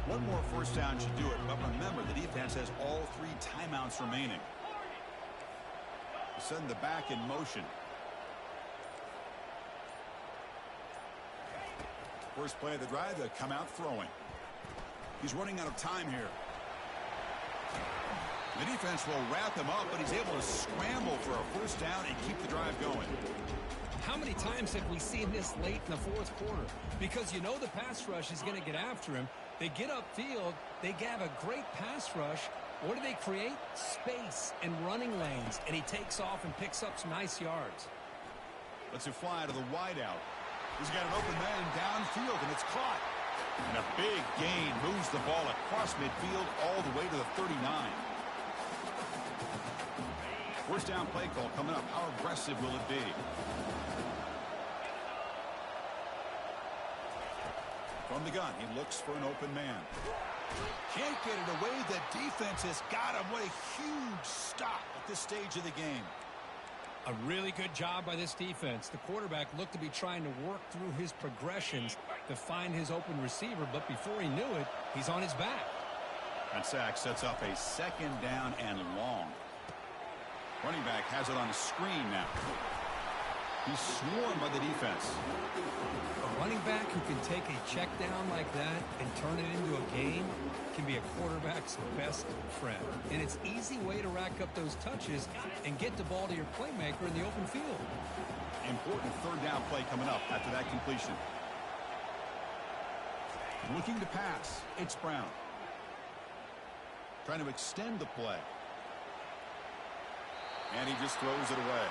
One more first down should do it, but remember, the defense has all 3 timeouts remaining. Send the back in motion. First play of the drive, they come out throwing. He's running out of time here. The defense will wrap him up, but he's able to scramble for a first down and keep the drive going. How many times have we seen this late in the fourth quarter? Because you know the pass rush is going to get after him. They get upfield. They have a great pass rush. What do they create? Space and running lanes. And he takes off and picks up some nice yards. Lets it fly to the wideout. He's got an open man downfield, and it's caught. And a big gain moves the ball across midfield all the way to the 39. First down play call coming up. How aggressive will it be? From the gun, he looks for an open man. Can't get it away. The defense has got him. What a huge stop at this stage of the game. A really good job by this defense. The quarterback looked to be trying to work through his progressions to find his open receiver, but before he knew it, he's on his back. That sack sets up a second down and long. Running back has it on the screen now. He's swarmed by the defense. A running back who can take a check down like that and turn it into a gain can be a quarterback's best friend. And it's an easy way to rack up those touches and get the ball to your playmaker in the open field. Important third down play coming up after that completion. Looking to pass, it's Brown. Trying to extend the play. And he just throws it away.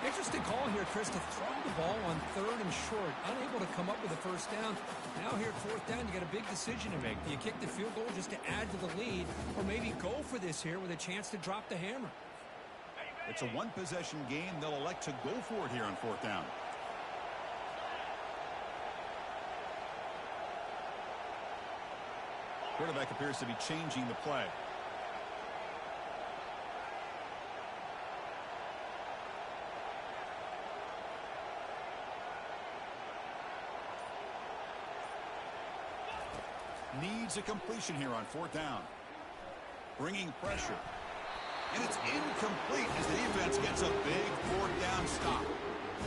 Interesting call here, Chris, to throw the ball on 3rd and short. Unable to come up with a first down. Now here at 4th down, you got a big decision to make. Do you kick the field goal just to add to the lead, or maybe go for this here with a chance to drop the hammer? It's a one-possession game. They'll elect to go for it here on 4th down. Quarterback appears to be changing the play. Needs a completion here on 4th down. Bringing pressure. And it's incomplete as the defense gets a big 4th down stop.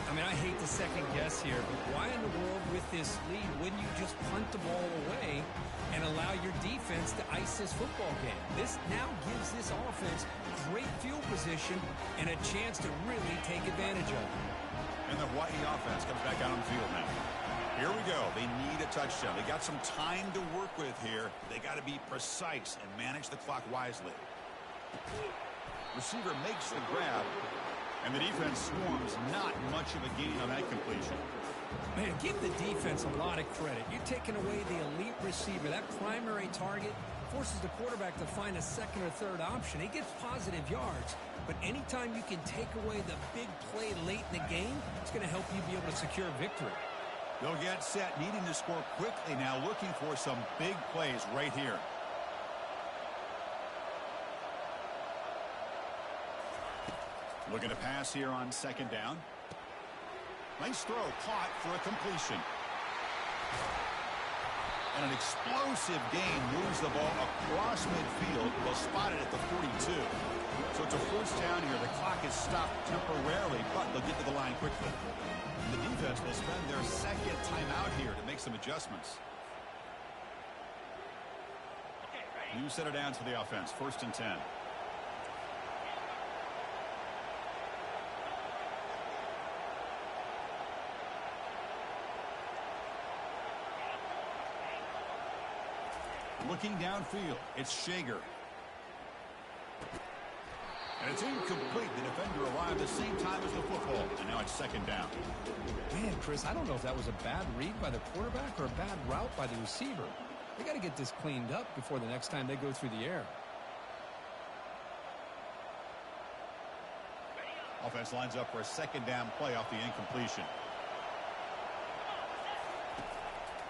I mean, I hate to second guess here, but why in the world with this lead wouldn't you just punt the ball away and allow your defense to ice this football game? This now gives this offense great field position and a chance to really take advantage of it. And the Hawaii offense comes back out on the field now. Here we go. They need a touchdown. They got some time to work with here. They got to be precise and manage the clock wisely. Receiver makes the grab, and the defense swarms. Not much of a gain on that completion. Man, give the defense a lot of credit. You're taking away the elite receiver. That primary target forces the quarterback to find a second or third option. He gets positive yards, but anytime you can take away the big play late in the game, it's going to help you be able to secure victory. They'll get set, needing to score quickly now, looking for some big plays right here. Looking to pass here on 2nd down. Nice throw, caught for a completion. And an explosive gain moves the ball across midfield. They'll spot it at the 42. So it's a first down here. The clock is stopped temporarily, but they'll get to the line quickly. The defense will spend their second timeout here to make some adjustments. New set of downs for the offense. 1st and 10. Looking downfield, it's Shager. And it's incomplete. The defender arrived the same time as the football, and now it's 2nd down. Man, Chris, I don't know if that was a bad read by the quarterback or a bad route by the receiver. They got to get this cleaned up before the next time they go through the air. Offense lines up for a second down play off the incompletion.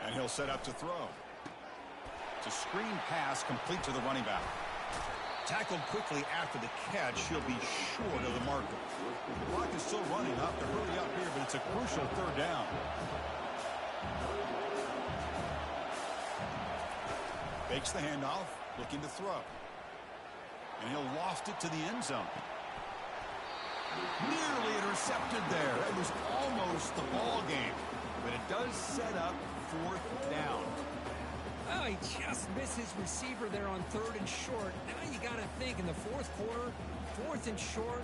And he'll set up to throw. It's a screen pass complete to the running back. Tackled quickly after the catch. He'll be short of the marker. The clock is still running. Up to hurry up here, but it's a crucial third down. Fakes the handoff, looking to throw. And he'll loft it to the end zone. Nearly intercepted there. It was almost the ball game, but it does set up fourth down. Oh, he just missed his receiver there on 3rd and short. Now you got to think in the fourth quarter, 4th and short,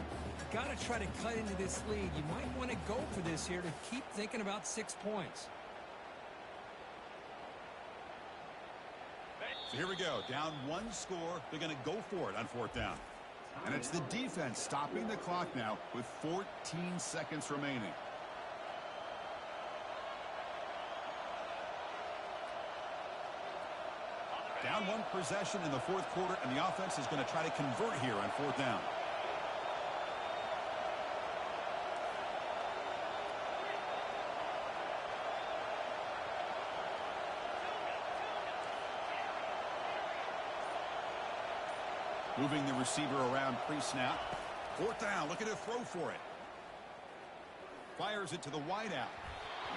got to try to cut into this lead. You might want to go for this here to keep thinking about 6 points. So here we go. Down 1 score. They're going to go for it on 4th down. And it's the defense stopping the clock now with 14 seconds remaining. Down 1 possession in the 4th quarter, and the offense is going to try to convert here on 4th down. Moving the receiver around pre-snap. 4th down, looking to throw for it. Fires it to the wideout.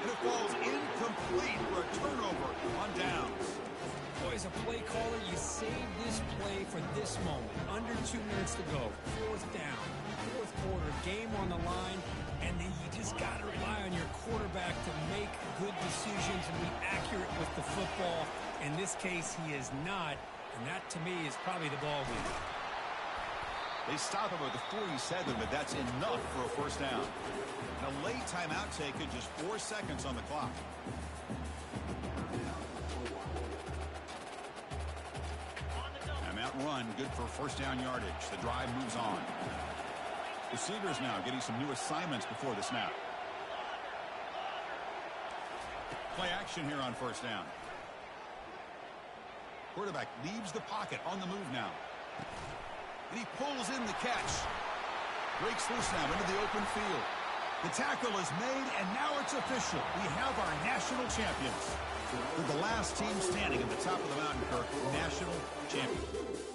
And it falls incomplete for a turnover on downs. Boy, as a play caller, you save this play for this moment. Under 2 minutes to go. 4th down. 4th quarter, game on the line. And then you just got to rely on your quarterback to make good decisions and be accurate with the football. In this case, he is not. And that, to me, is probably the ball game. They stop him at the 47, but that's enough for a 1st down. And a late timeout taken, just 4 seconds on the clock. Timeout run, good for 1st down yardage. The drive moves on. Receivers now getting some new assignments before the snap. Play action here on 1st down. Quarterback leaves the pocket on the move now. And he pulls in the catch. Breaks loose now into the open field. The tackle is made, and now it's official. We have our national champions. They're the last team standing at the top of the mountain, Kirk. National champion.